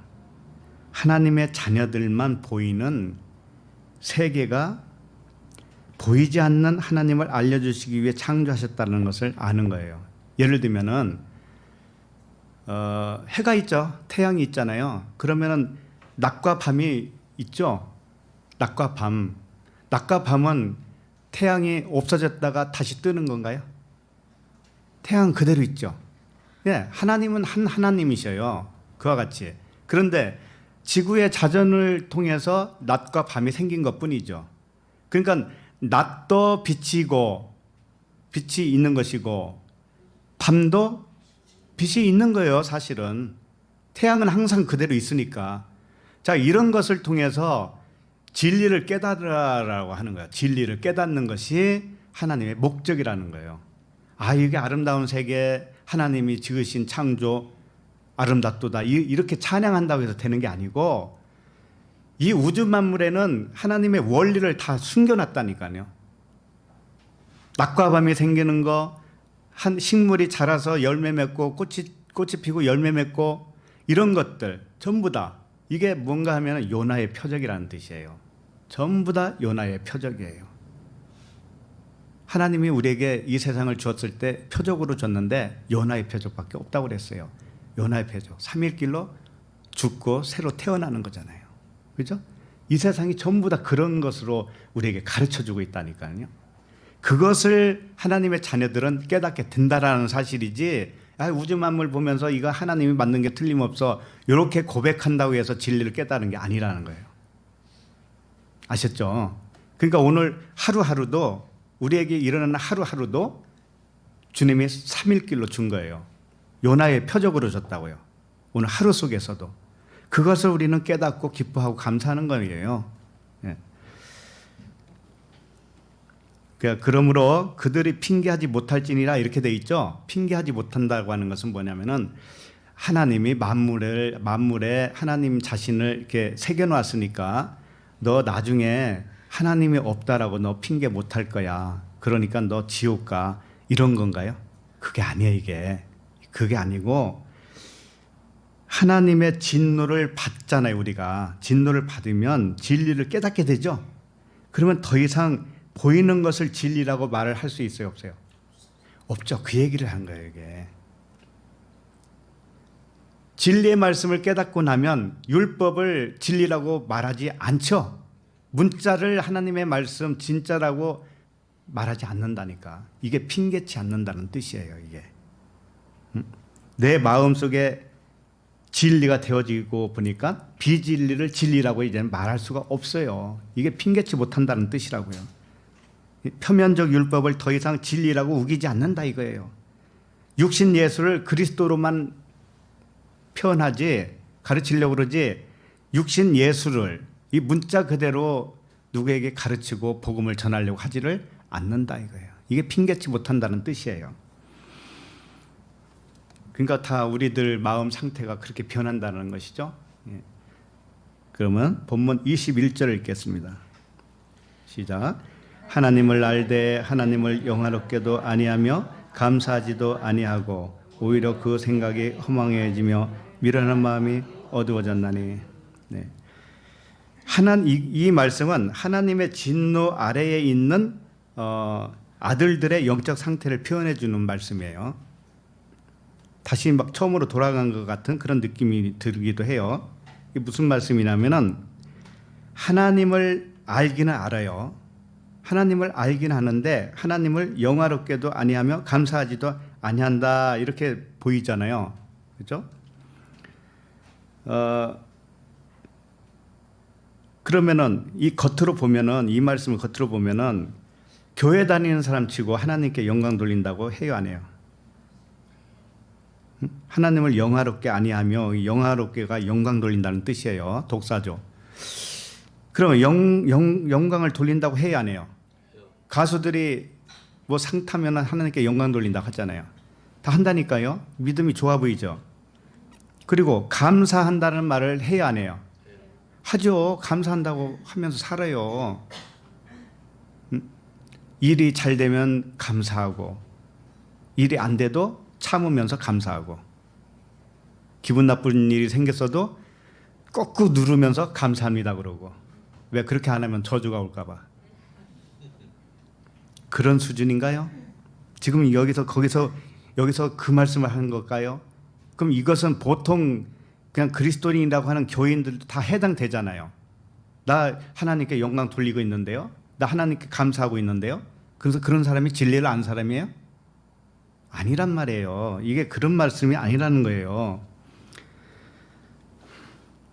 하나님의 자녀들만 보이는 세계가 보이지 않는 하나님을 알려주시기 위해 창조하셨다는 것을 아는 거예요. 예를 들면은 해가 있죠. 태양이 있잖아요. 그러면은 낮과 밤이 있죠. 낮과 밤. 낮과 밤은 태양이 없어졌다가 다시 뜨는 건가요? 태양은 그대로 있죠. 예, 하나님은 한 하나님이셔요. 그와 같이. 그런데 지구의 자전을 통해서 낮과 밤이 생긴 것뿐이죠. 그러니까 낮도 빛이고 빛이 있는 것이고 밤도 빛이 있는 거예요. 사실은 태양은 항상 그대로 있으니까. 자, 이런 것을 통해서 진리를 깨달으라고 하는 거예요. 진리를 깨닫는 것이 하나님의 목적이라는 거예요. 이게 아름다운 세계, 하나님이 지으신 창조 아름답도다 이렇게 찬양한다고 해서 되는 게 아니고, 이 우주 만물에는 하나님의 원리를 다 숨겨놨다니까요. 낮과 밤이 생기는 거, 한 식물이 자라서 열매 맺고 꽃이 피고 열매 맺고 이런 것들 전부 다 이게 뭔가 하면 요나의 표적이라는 뜻이에요. 전부 다 요나의 표적이에요. 하나님이 우리에게 이 세상을 주었을 때 표적으로 줬는데 요나의 표적밖에 없다고 그랬어요. 요나의 표적. 3일 길로 죽고 새로 태어나는 거잖아요. 그죠? 이 세상이 전부 다 그런 것으로 우리에게 가르쳐주고 있다니까요. 그것을 하나님의 자녀들은 깨닫게 된다라는 사실이지, 우주 만물 보면서 이거 하나님이 만든 게 틀림없어 이렇게 고백한다고 해서 진리를 깨달은 게 아니라는 거예요. 아셨죠? 그러니까 오늘 하루하루도 우리에게 일어나는 하루하루도 주님이 3일 길로 준 거예요. 요나의 표적으로 줬다고요. 오늘 하루 속에서도 그것을 우리는 깨닫고 기뻐하고 감사하는 거예요. 예. 그러므로 그들이 핑계하지 못할지니라 이렇게 돼 있죠. 핑계하지 못한다고 하는 것은 뭐냐면은 하나님이 만물에 하나님 자신을 이렇게 새겨놨으니까 너 나중에 하나님이 없다라고 너 핑계 못할 거야. 그러니까 너 지옥 가. 이런 건가요? 그게 아니에요. 이게. 그게 아니고 하나님의 진노를 받잖아요. 우리가 진노를 받으면 진리를 깨닫게 되죠. 그러면 더 이상 보이는 것을 진리라고 말을 할 수 있어요? 없어요? 없죠. 그 얘기를 한 거예요. 이게 진리의 말씀을 깨닫고 나면 율법을 진리라고 말하지 않죠. 문자를 하나님의 말씀 진짜라고 말하지 않는다니까. 이게 핑계치 않는다는 뜻이에요. 이게 내 마음속에 진리가 되어지고 보니까 비진리를 진리라고 이제 말할 수가 없어요. 이게 핑계치 못한다는 뜻이라고요. 표면적 율법을 더 이상 진리라고 우기지 않는다 이거예요. 육신 예수를 그리스도로만 표현하지 가르치려고 그러지 육신 예수를 이 문자 그대로 누구에게 가르치고 복음을 전하려고 하지를 않는다 이거예요. 이게 핑계치 못한다는 뜻이에요. 그러니까 다 우리들 마음 상태가 그렇게 변한다는 것이죠. 예. 그러면 본문 21절을 읽겠습니다. 시작. 하나님을 알되 하나님을 영화롭게도 아니하며 감사하지도 아니하고 오히려 그 생각이 허망해지며 미련한 마음이 어두워졌나니. 네. 이 말씀은 하나님의 진노 아래에 있는 아들들의 영적 상태를 표현해 주는 말씀이에요. 다시 막 처음으로 돌아간 것 같은 그런 느낌이 들기도 해요. 이게 무슨 말씀이냐면은 하나님을 알기는 알아요. 하나님을 알긴 하는데 하나님을 영화롭게도 아니하며 감사하지도 아니한다 이렇게 보이잖아요. 그렇죠? 그러면은 이 겉으로 보면은 이 말씀을 겉으로 보면은 교회 다니는 사람 치고 하나님께 영광 돌린다고 해요, 안 해요? 하나님을 영화롭게 아니하며 영화롭게가 영광 돌린다는 뜻이에요. 독사죠. 그러면 영광을 돌린다고 해요, 안 해요? 가수들이 뭐 상 타면 하나님께 영광 돌린다고 하잖아요. 다 한다니까요. 믿음이 좋아 보이죠. 그리고 감사한다는 말을 해요, 안 해요? 하죠. 감사한다고 하면서 살아요. 일이 잘 되면 감사하고 일이 안 돼도 참으면서 감사하고 기분 나쁜 일이 생겼어도 꾹꾹 누르면서 감사합니다 그러고. 왜 그렇게 안 하면 저주가 올까 봐. 그런 수준인가요? 지금 여기서 그 말씀을 하는 걸까요? 그럼 이것은 보통 그냥 그리스도인이라고 하는 교인들도 다 해당되잖아요. 나 하나님께 영광 돌리고 있는데요. 나 하나님께 감사하고 있는데요. 그래서 그런 사람이 진리를 아는 사람이에요? 아니란 말이에요. 이게 그런 말씀이 아니라는 거예요.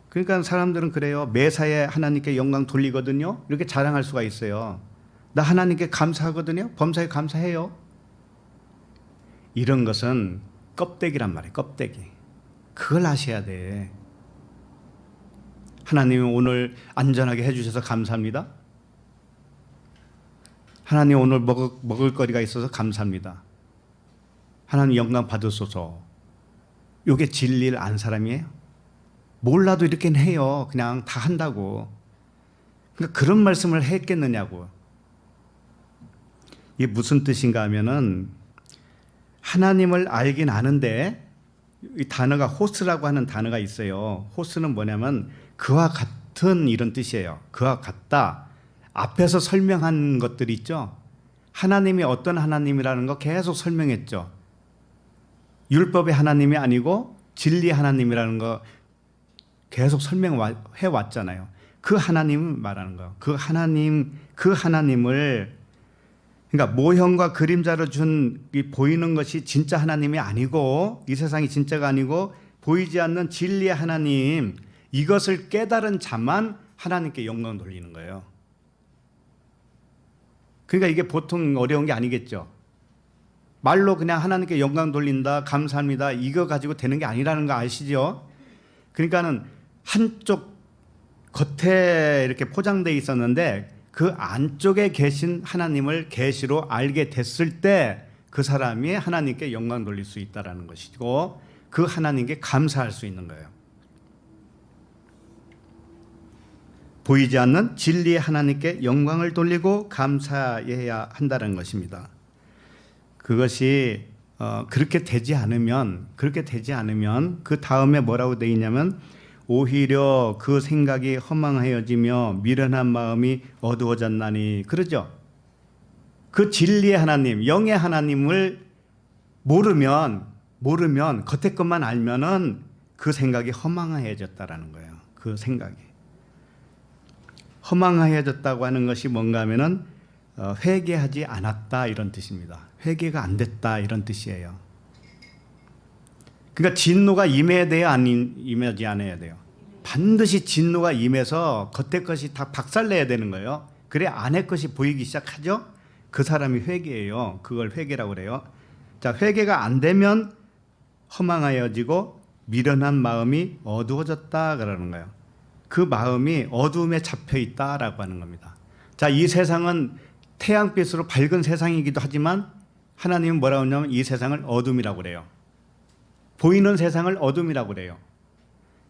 그러니까 사람들은 그래요. 매사에 하나님께 영광 돌리거든요. 이렇게 자랑할 수가 있어요. 나 하나님께 감사하거든요. 범사에 감사해요. 이런 것은 껍데기란 말이에요. 껍데기. 그걸 아셔야 돼. 하나님이 오늘 안전하게 해주셔서 감사합니다. 하나님 오늘 먹을 거리가 있어서 감사합니다. 하나님 영광 받으소서. 이게 진리를 안 사람이에요? 몰라도 이렇게는 해요. 그냥 다 한다고. 그러니까 그런 말씀을 했겠느냐고. 이게 무슨 뜻인가 하면은 하나님을 알긴 아는데 이 단어가 호스라고 하는 단어가 있어요. 호스는 뭐냐면 그와 같은 이런 뜻이에요. 그와 같다. 앞에서 설명한 것들 있죠. 하나님이 어떤 하나님이라는 거 계속 설명했죠. 율법의 하나님이 아니고 진리의 하나님이라는 거 계속 설명해 왔잖아요. 그 하나님을 말하는 거예요. 그 하나님을 그러니까 모형과 그림자로 준 이 보이는 것이 진짜 하나님이 아니고 이 세상이 진짜가 아니고 보이지 않는 진리의 하나님, 이것을 깨달은 자만 하나님께 영광 돌리는 거예요. 그러니까 이게 보통 어려운 게 아니겠죠. 말로 그냥 하나님께 영광 돌린다, 감사합니다, 이거 가지고 되는 게 아니라는 거 아시죠? 그러니까는 한쪽 겉에 이렇게 포장되어 있었는데 그 안쪽에 계신 하나님을 계시로 알게 됐을 때 그 사람이 하나님께 영광 돌릴 수 있다는 것이고 그 하나님께 감사할 수 있는 거예요. 보이지 않는 진리의 하나님께 영광을 돌리고 감사해야 한다는 것입니다. 그것이 그렇게 되지 않으면 그 다음에 뭐라고 되어 있냐면 오히려 그 생각이 허망하여지며 미련한 마음이 어두워졌나니, 그러죠? 그 진리의 하나님, 영의 하나님을 모르면 겉에 것만 알면은 그 생각이 허망하여졌다라는 거예요. 그 생각이 허망하여졌다고 하는 것이 뭔가 하면은 회개하지 않았다 이런 뜻입니다. 회개가 안 됐다 이런 뜻이에요. 그러니까 진노가 임해야 돼요, 안 임하지 않아야 돼요? 반드시 진노가 임해서 겉에 것이 다 박살내야 되는 거예요. 그래 안의 것이 보이기 시작하죠. 그 사람이 회개예요. 그걸 회개라고 그래요. 자, 회개가 안 되면 허망하여지고 미련한 마음이 어두워졌다 그러는 거예요. 그 마음이 어두움에 잡혀 있다라고 하는 겁니다. 자, 이 세상은 태양빛으로 밝은 세상이기도 하지만 하나님은 뭐라고 하냐면 이 세상을 어둠이라고 그래요. 보이는 세상을 어둠이라고 그래요.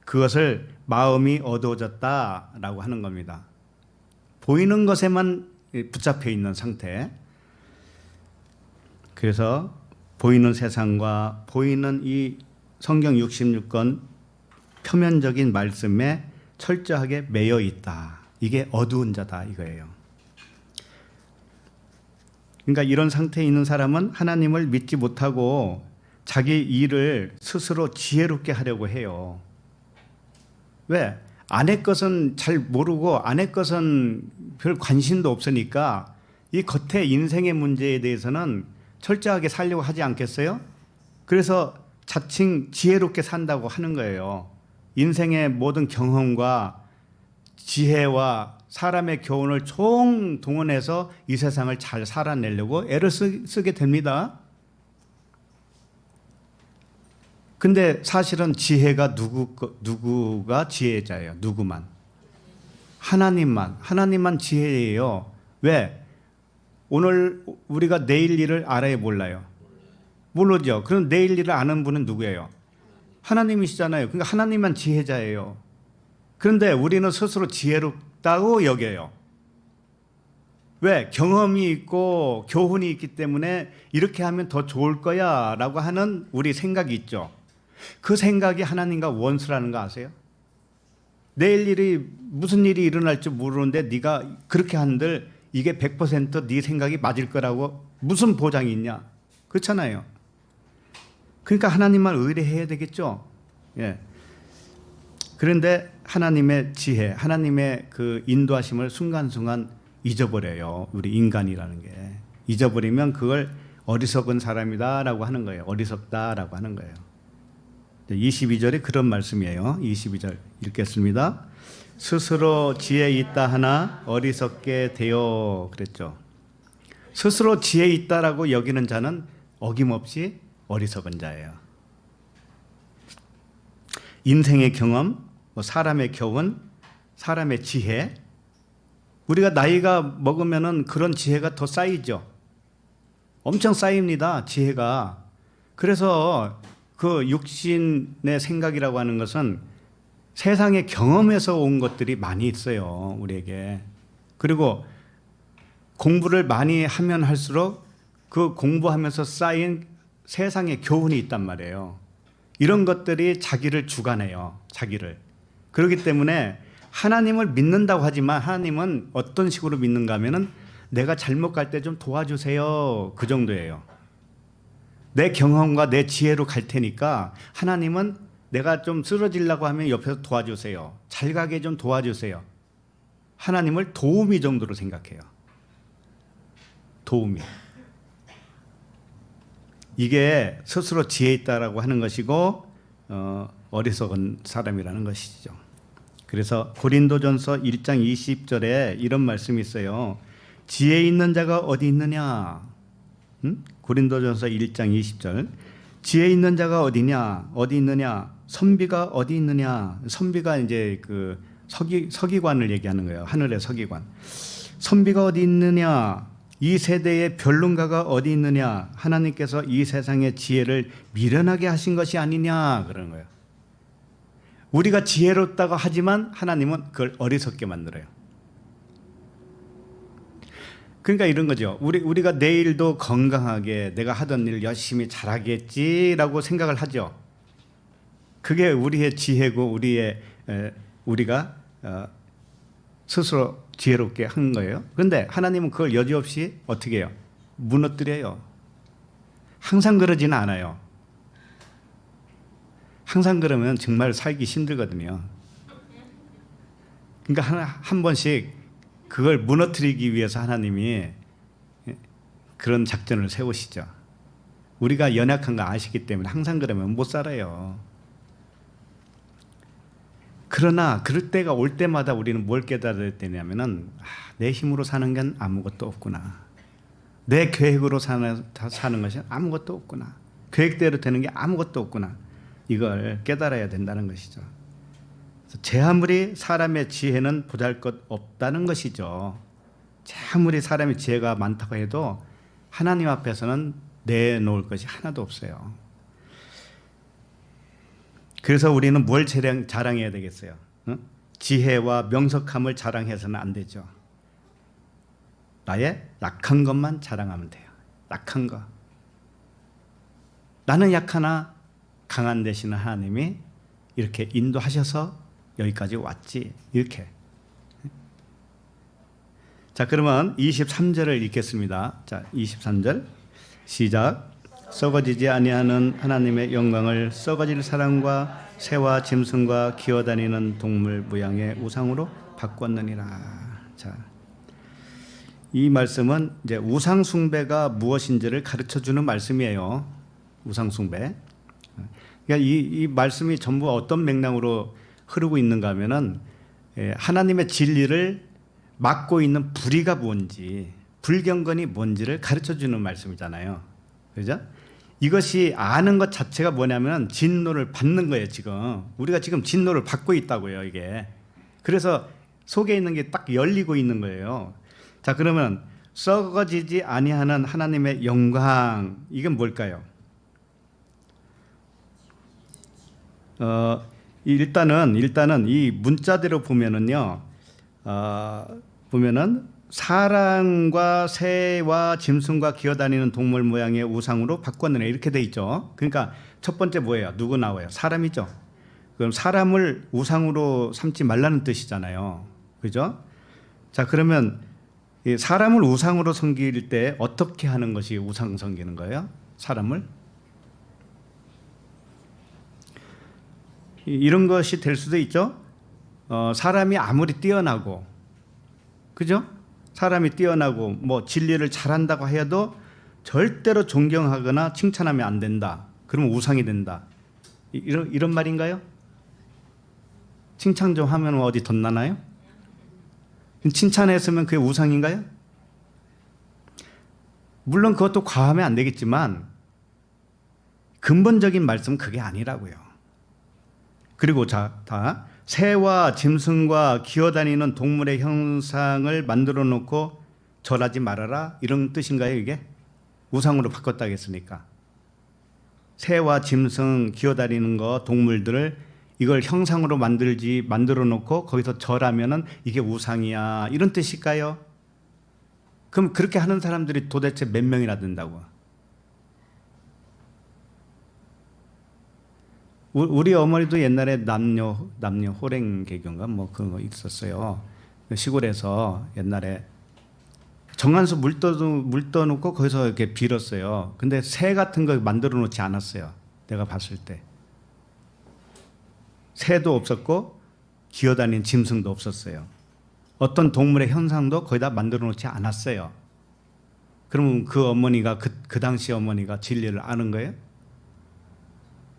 그것을 마음이 어두워졌다라고 하는 겁니다. 보이는 것에만 붙잡혀 있는 상태. 그래서 보이는 세상과 보이는 이 성경 66권 표면적인 말씀에 철저하게 매여 있다. 이게 어두운 자다 이거예요. 그러니까 이런 상태에 있는 사람은 하나님을 믿지 못하고 자기 일을 스스로 지혜롭게 하려고 해요. 왜? 아내 것은 잘 모르고 아내 것은 별 관심도 없으니까 이 겉에 인생의 문제에 대해서는 철저하게 살려고 하지 않겠어요? 그래서 자칭 지혜롭게 산다고 하는 거예요. 인생의 모든 경험과 지혜와 사람의 교훈을 총동원해서 이 세상을 잘 살아내려고 애를 쓰게 됩니다. 근데 사실은 지혜가 누구가 지혜자예요? 누구만? 하나님만 지혜예요. 왜? 오늘 우리가 내일 일을 알아요, 몰라요? 모르죠. 그럼 내일 일을 아는 분은 누구예요? 하나님이시잖아요. 그러니까 하나님만 지혜자예요. 그런데 우리는 스스로 지혜롭다고 여겨요. 왜? 경험이 있고 교훈이 있기 때문에 이렇게 하면 더 좋을 거야 라고 하는 우리 생각이 있죠. 그 생각이 하나님과 원수라는 거 아세요? 내일 일이 무슨 일이 일어날지 모르는데 네가 그렇게 한들 이게 100% 네 생각이 맞을 거라고 무슨 보장이 있냐? 그렇잖아요. 그러니까 하나님만 의뢰해야 되겠죠. 예. 그런데 하나님의 지혜, 하나님의 그 인도하심을 순간순간 잊어버려요. 우리 인간이라는 게. 잊어버리면 그걸 어리석은 사람이다라고 하는 거예요. 어리석다라고 하는 거예요. 22절에 그런 말씀이에요. 22절 읽겠습니다. 스스로 지혜 있다 하나 어리석게 되어 그랬죠. 스스로 지혜 있다라고 여기는 자는 어김없이 어리석은 자예요. 인생의 경험, 사람의 교훈, 사람의 지혜, 우리가 나이가 먹으면은 그런 지혜가 더 쌓이죠. 엄청 쌓입니다, 지혜가. 그래서 그 육신의 생각이라고 하는 것은 세상의 경험에서 온 것들이 많이 있어요, 우리에게. 그리고 공부를 많이 하면 할수록 그 공부하면서 쌓인 세상의 교훈이 있단 말이에요. 이런 것들이 자기를 주관해요, 자기를. 그렇기 때문에 하나님을 믿는다고 하지만 하나님은 어떤 식으로 믿는가 하면은 내가 잘못 갈 때 좀 도와주세요, 그 정도예요. 내 경험과 내 지혜로 갈 테니까 하나님은 내가 좀 쓰러지려고 하면 옆에서 도와주세요. 잘 가게 좀 도와주세요. 하나님을 도우미 정도로 생각해요. 도우미. 이게 스스로 지혜 있다라고 하는 것이고 어리석은 사람이라는 것이죠. 그래서 고린도전서 1장 20절에 이런 말씀이 있어요. 지혜 있는 자가 어디 있느냐? 고린도전서 1장 20절. 지혜 있는 자가 어디냐? 어디 있느냐? 선비가 어디 있느냐? 선비가 이제 그 서기관을 얘기하는 거예요. 하늘의 서기관. 선비가 어디 있느냐? 이 세대의 변론가가 어디 있느냐? 하나님께서 이 세상의 지혜를 미련하게 하신 것이 아니냐? 그러는 거예요. 우리가 지혜롭다고 하지만 하나님은 그걸 어리석게 만들어요. 그러니까 이런 거죠. 우리가 내일도 건강하게 내가 하던 일 열심히 잘하겠지라고 생각을 하죠. 그게 우리의 지혜고 우리가 스스로 지혜롭게 한 거예요. 그런데 하나님은 그걸 여지없이 어떻게 해요? 무너뜨려요. 항상 그러지는 않아요. 항상 그러면 정말 살기 힘들거든요. 그러니까 한 번씩 그걸 무너뜨리기 위해서 하나님이 그런 작전을 세우시죠. 우리가 연약한 거 아시기 때문에 항상 그러면 못 살아요. 그러나 그럴 때가 올 때마다 우리는 뭘 깨달아야 되냐면은 내 힘으로 사는 건 아무것도 없구나. 내 계획으로 사는 것이 아무것도 없구나. 계획대로 되는 게 아무것도 없구나. 이걸 깨달아야 된다는 것이죠. 제 아무리 사람의 지혜는 보잘것없다는 것이죠. 제 아무리 사람의 지혜가 많다고 해도 하나님 앞에서는 내놓을 것이 하나도 없어요. 그래서 우리는 뭘 자랑해야 되겠어요? 지혜와 명석함을 자랑해서는 안 되죠. 나의 약한 것만 자랑하면 돼요. 약한 거. 나는 약하나 강한 되시는 하나님이 이렇게 인도하셔서 여기까지 왔지. 이렇게. 자, 그러면 23절을 읽겠습니다. 자, 23절 시작. 썩어지지 아니하는 하나님의 영광을 썩어질 사람과 새와 짐승과 기어다니는 동물 모양의 우상으로 바꿨느니라. 자, 이 말씀은 이제 우상 숭배가 무엇인지를 가르쳐 주는 말씀이에요. 우상 숭배. 그러니까 이 말씀이 전부 어떤 맥락으로 흐르고 있는가 하면은 하나님의 진리를 막고 있는 불의가 뭔지, 불경건이 뭔지를 가르쳐 주는 말씀이잖아요. 그죠? 이것이 아는 것 자체가 뭐냐면 진노를 받는 거예요, 지금. 우리가 지금 진노를 받고 있다고요, 이게. 그래서 속에 있는 게 딱 열리고 있는 거예요. 자, 그러면 썩어지지 아니하는 하나님의 영광, 이건 뭘까요? 일단은 이 문자대로 보면은요, 보면은 사람과 새와 짐승과 기어다니는 동물 모양의 우상으로 바꿨느냐 이렇게 돼 있죠. 그러니까 첫 번째 뭐예요? 누구 나와요? 사람이죠. 그럼 사람을 우상으로 삼지 말라는 뜻이잖아요. 그죠? 자, 그러면 이 사람을 우상으로 섬길 때 어떻게 하는 것이 우상 섬기는 거예요? 사람을? 이런 것이 될 수도 있죠. 사람이 아무리 뛰어나고, 그죠? 사람이 뛰어나고 뭐 진리를 잘한다고 해도 절대로 존경하거나 칭찬하면 안 된다. 그러면 우상이 된다. 이런 말인가요? 칭찬 좀 하면 어디 덧나나요? 칭찬했으면 그게 우상인가요? 물론 그것도 과하면 안 되겠지만 근본적인 말씀은 그게 아니라고요. 그리고 다 새와 짐승과 기어다니는 동물의 형상을 만들어 놓고 절하지 말아라, 이런 뜻인가요? 이게 우상으로 바꿨다 했으니까 새와 짐승 기어다니는 거 동물들을 이걸 형상으로 만들어 놓고 거기서 절하면은 이게 우상이야, 이런 뜻일까요? 그럼 그렇게 하는 사람들이 도대체 몇 명이나 된다고? 우리 어머니도 옛날에 남녀 호랭 개교인가 뭐 그런 거 있었어요. 시골에서 옛날에 정한수 물 떠놓고 거기서 이렇게 빌었어요. 근데 새 같은 거 만들어 놓지 않았어요. 내가 봤을 때 새도 없었고 기어다니는 짐승도 없었어요. 어떤 동물의 형상도 거의 다 만들어 놓지 않았어요. 그러면 그 어머니가 그 당시 어머니가 진리를 아는 거예요?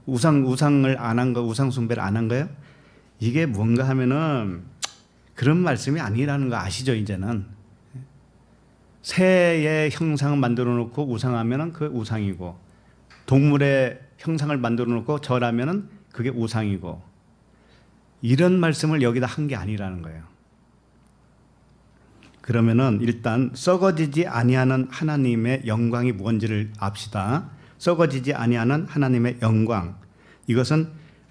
우상을 안 한 거, 우상 숭배를 안 한 거예요? 이게 뭔가 하면은 그런 말씀이 아니라는 거 아시죠, 이제는? 새의 형상을 만들어 놓고 우상하면은 그 우상이고, 동물의 형상을 만들어 놓고 절하면은 그게 우상이고, 이런 말씀을 여기다 한 게 아니라는 거예요. 그러면은 일단 썩어지지 아니하는 하나님의 영광이 뭔지를 압시다. 썩어지지 아니하는 하나님의 영광, 이것은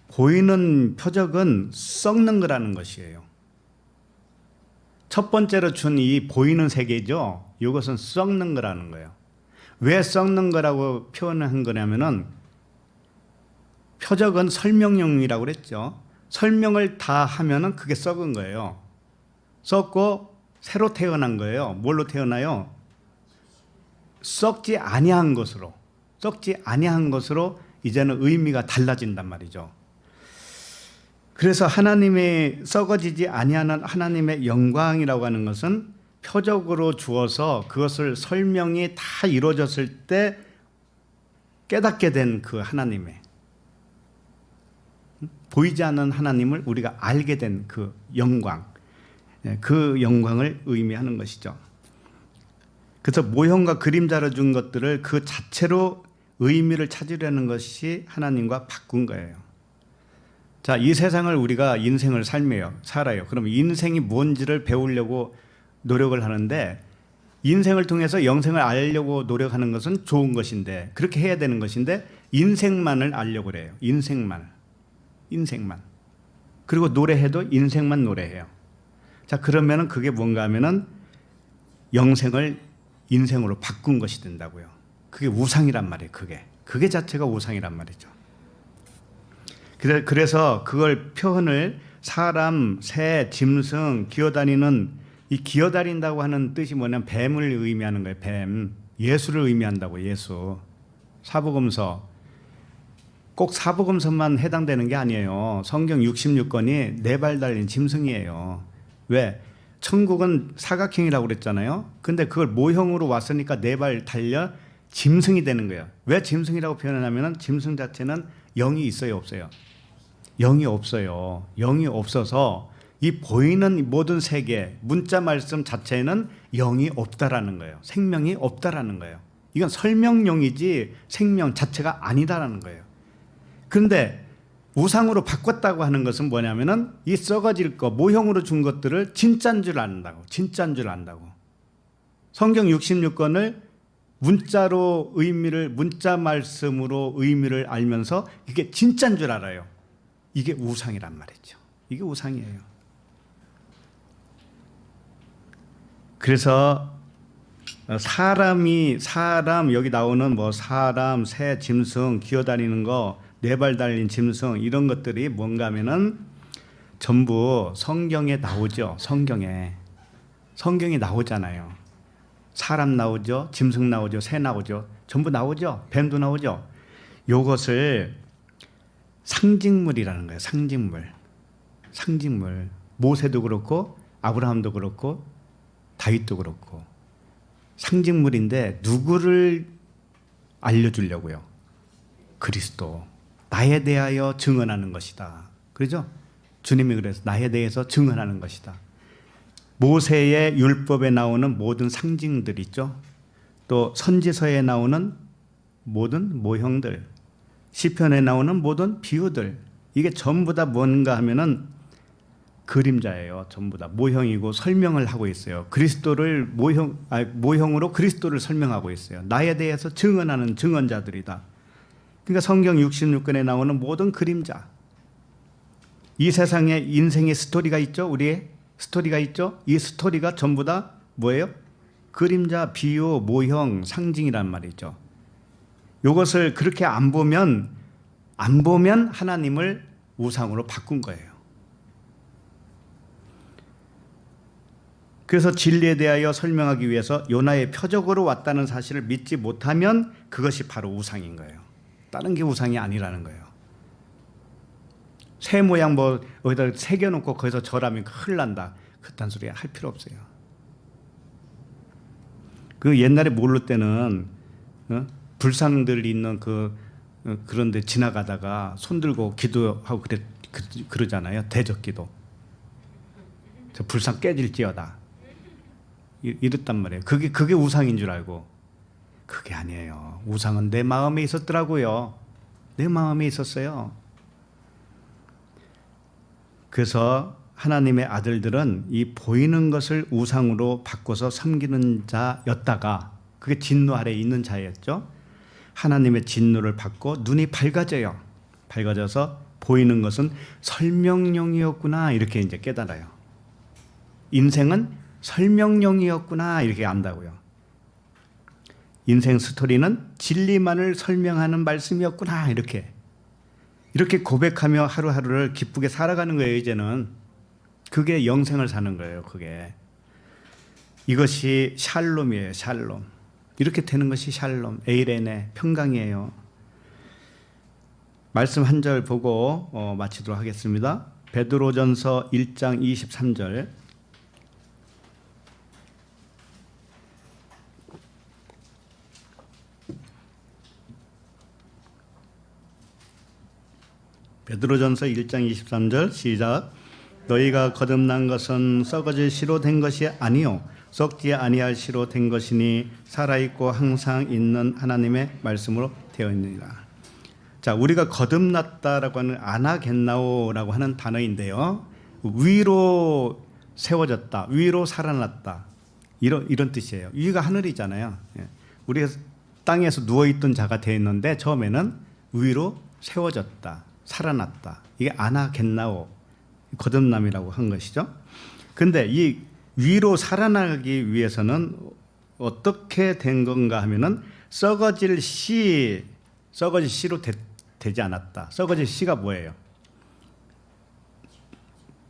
보이는 표적은 썩는 거라는 것이에요. 첫 번째로 준 이 보이는 세계죠. 이것은 썩는 거라는 거예요. 왜 썩는 거라고 표현한 거냐면은 표적은 설명용이라고 그랬죠. 설명을 다 하면은 그게 썩은 거예요. 썩고 새로 태어난 거예요. 뭘로 태어나요? 썩지 아니한 것으로. 썩지 아니한 것으로 이제는 의미가 달라진단 말이죠. 그래서 하나님의 썩어지지 아니하는 하나님의 영광이라고 하는 것은 표적으로 주어서 그것을 설명이 다 이루어졌을 때 깨닫게 된 그 하나님의, 보이지 않는 하나님을 우리가 알게 된 그 영광, 그 영광을 의미하는 것이죠. 그래서 모형과 그림자로 준 것들을 그 자체로 의미를 찾으려는 것이 하나님과 바꾼 거예요. 자, 이 세상을 우리가 인생을 살아요. 그럼 인생이 뭔지를 배우려고 노력을 하는데, 인생을 통해서 영생을 알려고 노력하는 것은 좋은 것인데, 그렇게 해야 되는 것인데, 인생만을 알려고 그래요. 인생만. 그리고 노래해도 인생만 노래해요. 자, 그러면은 그게 뭔가 하면은 영생을 인생으로 바꾼 것이 된다고요. 그게 우상이란 말이에요. 그게 그게 자체가 우상이란 말이죠. 그래서 그걸 표현을 사람, 새, 짐승, 기어다니는, 이 기어다닌다고 하는 뜻이 뭐냐면 뱀을 의미하는 거예요. 뱀. 예수를 의미한다고. 예수. 사복음서. 꼭 사복음서만 해당되는 게 아니에요. 성경 66권이 네 발 달린 짐승이에요. 왜? 천국은 사각형이라고 그랬잖아요. 근데 그걸 모형으로 왔으니까 네 발 달려 짐승이 되는 거예요. 왜 짐승이라고 표현하냐면 짐승 자체는 영이 있어요, 없어요? 영이 없어요. 영이 없어서 이 보이는 모든 세계, 문자 말씀 자체는 영이 없다라는 거예요. 생명이 없다라는 거예요. 이건 설명용이지 생명 자체가 아니다라는 거예요. 그런데 우상으로 바꿨다고 하는 것은 뭐냐면은 이 썩어질 거, 모형으로 준 것들을 진짜인 줄 안다고. 진짜인 줄 안다고. 성경 66권을 문자로 의미를, 문자 말씀으로 의미를 알면서 이게 진짜인 줄 알아요. 이게 우상이란 말이죠. 이게 우상이에요. 그래서 사람, 여기 나오는 뭐 사람, 새, 짐승, 기어다니는 거, 네 발 달린 짐승, 이런 것들이 뭔가 하면은 전부 성경에 나오죠. 성경에 나오잖아요. 사람 나오죠. 짐승 나오죠. 새 나오죠. 전부 나오죠. 뱀도 나오죠. 요것을 상징물이라는 거예요. 상징물. 모세도 그렇고 아브라함도 그렇고 다윗도 그렇고 상징물인데 누구를 알려주려고요? 그리스도. 나에 대하여 증언하는 것이다. 그렇죠? 주님이 그래서 나에 대해서 증언하는 것이다. 모세의 율법에 나오는 모든 상징들 있죠. 또 선지서에 나오는 모든 모형들, 시편에 나오는 모든 비유들, 이게 전부 다 뭔가 하면은 그림자예요. 전부 다 모형이고 설명을 하고 있어요. 그리스도를 모형으로 그리스도를 설명하고 있어요. 나에 대해서 증언하는 증언자들이다. 그러니까 성경 66권에 나오는 모든 그림자, 이 세상에 인생의 스토리가 있죠. 우리의 스토리가 있죠. 이 스토리가 전부 다 뭐예요? 그림자, 비유, 모형, 상징이란 말이죠. 이것을 그렇게 안 보면 하나님을 우상으로 바꾼 거예요. 그래서 진리에 대하여 설명하기 위해서 요나의 표적으로 왔다는 사실을 믿지 못하면 그것이 바로 우상인 거예요. 다른 게 우상이 아니라는 거예요. 새 모양 뭐 여기다 새겨놓고 거기서 절하면 큰일 난다. 그딴 소리 할 필요 없어요. 그 옛날에 몰로 때는 불상들 있는 그런데 지나가다가 손 들고 기도하고 그러잖아요. 대적기도. 저 불상 깨질지어다. 이랬단 말이에요. 그게 우상인 줄 알고. 그게 아니에요. 우상은 내 마음에 있었더라고요. 내 마음에 있었어요. 그래서 하나님의 아들들은 이 보이는 것을 우상으로 바꿔서 섬기는 자였다가 그게 진노 아래에 있는 자였죠. 하나님의 진노를 받고 눈이 밝아져요. 밝아져서 보이는 것은 설명용이었구나 이렇게 이제 깨달아요. 인생은 설명용이었구나 이렇게 안다고요. 인생 스토리는 진리만을 설명하는 말씀이었구나 이렇게 고백하며 하루하루를 기쁘게 살아가는 거예요. 이제는 그게 영생을 사는 거예요. 그게 이것이 샬롬이에요. 샬롬. 이렇게 되는 것이 샬롬, 에이레네, 평강이에요. 말씀 한 절 보고 마치도록 하겠습니다. 베드로전서 1장 23절. 베드로전서 1장 23절 시작. 너희가 거듭난 것은 썩어질 씨로 된 것이 아니요 썩지 아니할 씨로 된 것이니 살아있고 항상 있는 하나님의 말씀으로 되어 있느니라. 자, 우리가 거듭났다라고 하는 아나겟나오라고 하는 단어인데요. 위로 세워졌다, 위로 살아났다 이런 뜻이에요. 위가 하늘이잖아요. 우리가 땅에서 누워있던 자가 되어 있는데 처음에는 위로 세워졌다, 살아났다. 이게 아나겟나오, 거듭남이라고 한 것이죠. 그런데 이 위로 살아나기 위해서는 어떻게 된 건가 하면은 썩어질 씨, 썩어질 씨로 되지 않았다. 썩어질 씨가 뭐예요?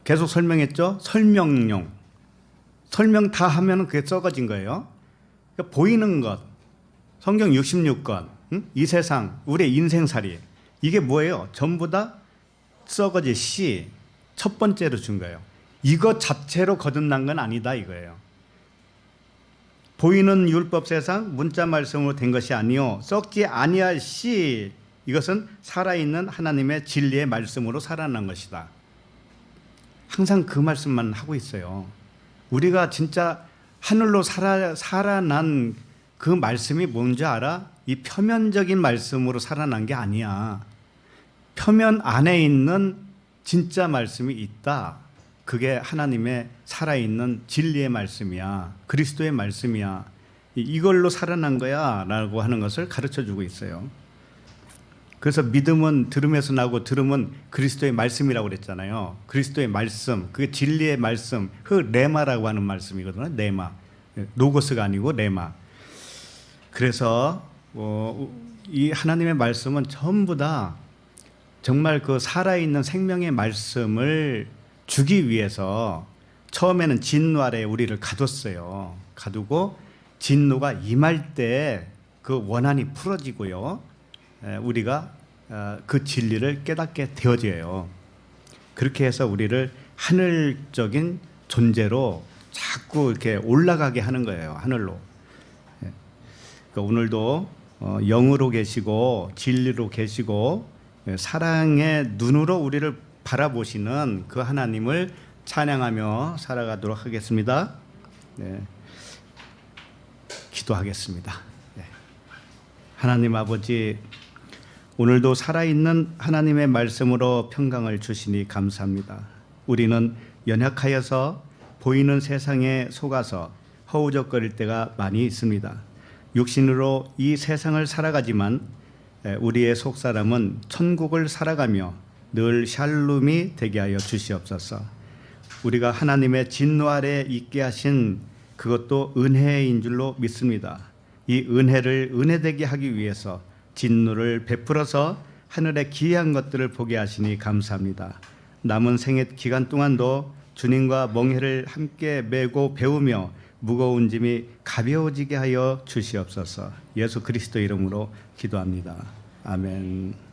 계속 설명했죠? 설명용. 설명 다 하면 그게 썩어진 거예요. 그러니까 보이는 것, 성경 66권, 이 세상, 우리의 인생살이, 이게 뭐예요? 전부 다 썩어질 씨, 첫 번째로 준 거예요. 이것 자체로 거듭난 건 아니다 이거예요. 보이는 율법 세상 문자 말씀으로 된 것이 아니요 썩지 아니할 씨, 이것은 살아있는 하나님의 진리의 말씀으로 살아난 것이다. 항상 그 말씀만 하고 있어요. 우리가 진짜 하늘로 살아난 그 말씀이 뭔지 알아? 이 표면적인 말씀으로 살아난 게 아니야. 표면 안에 있는 진짜 말씀이 있다. 그게 하나님의 살아있는 진리의 말씀이야. 그리스도의 말씀이야. 이걸로 살아난 거야 라고 하는 것을 가르쳐주고 있어요. 그래서 믿음은 들음에서 나고 들음은 그리스도의 말씀이라고 그랬잖아요. 그리스도의 말씀, 그게 진리의 말씀, 그 레마라고 하는 말씀이거든요. 레마, 로고스가 아니고 레마. 그래서 이 하나님의 말씀은 전부 다 정말 그 살아있는 생명의 말씀을 주기 위해서 처음에는 진노 아래에 우리를 가뒀어요. 가두고 진노가 임할 때 그 원한이 풀어지고요. 우리가 그 진리를 깨닫게 되어져요. 그렇게 해서 우리를 하늘적인 존재로 자꾸 이렇게 올라가게 하는 거예요. 하늘로. 그러니까 오늘도 영으로 계시고 진리로 계시고 사랑의 눈으로 우리를 바라보시는 그 하나님을 찬양하며 살아가도록 하겠습니다. 네. 기도하겠습니다. 네. 하나님 아버지, 오늘도 살아있는 하나님의 말씀으로 평강을 주시니 감사합니다. 우리는 연약하여서 보이는 세상에 속아서 허우적거릴 때가 많이 있습니다. 육신으로 이 세상을 살아가지만 우리의 속사람은 천국을 살아가며 늘 샬롬이 되게 하여 주시옵소서. 우리가 하나님의 진노 아래 있게 하신 그것도 은혜인 줄로 믿습니다. 이 은혜를 은혜되게 하기 위해서 진노를 베풀어서 하늘의 귀한 것들을 보게 하시니 감사합니다. 남은 생애 기간 동안도 주님과 멍해를 함께 메고 배우며 무거운 짐이 가벼워지게 하여 주시옵소서. 예수 그리스도 이름으로 기도합니다. 아멘.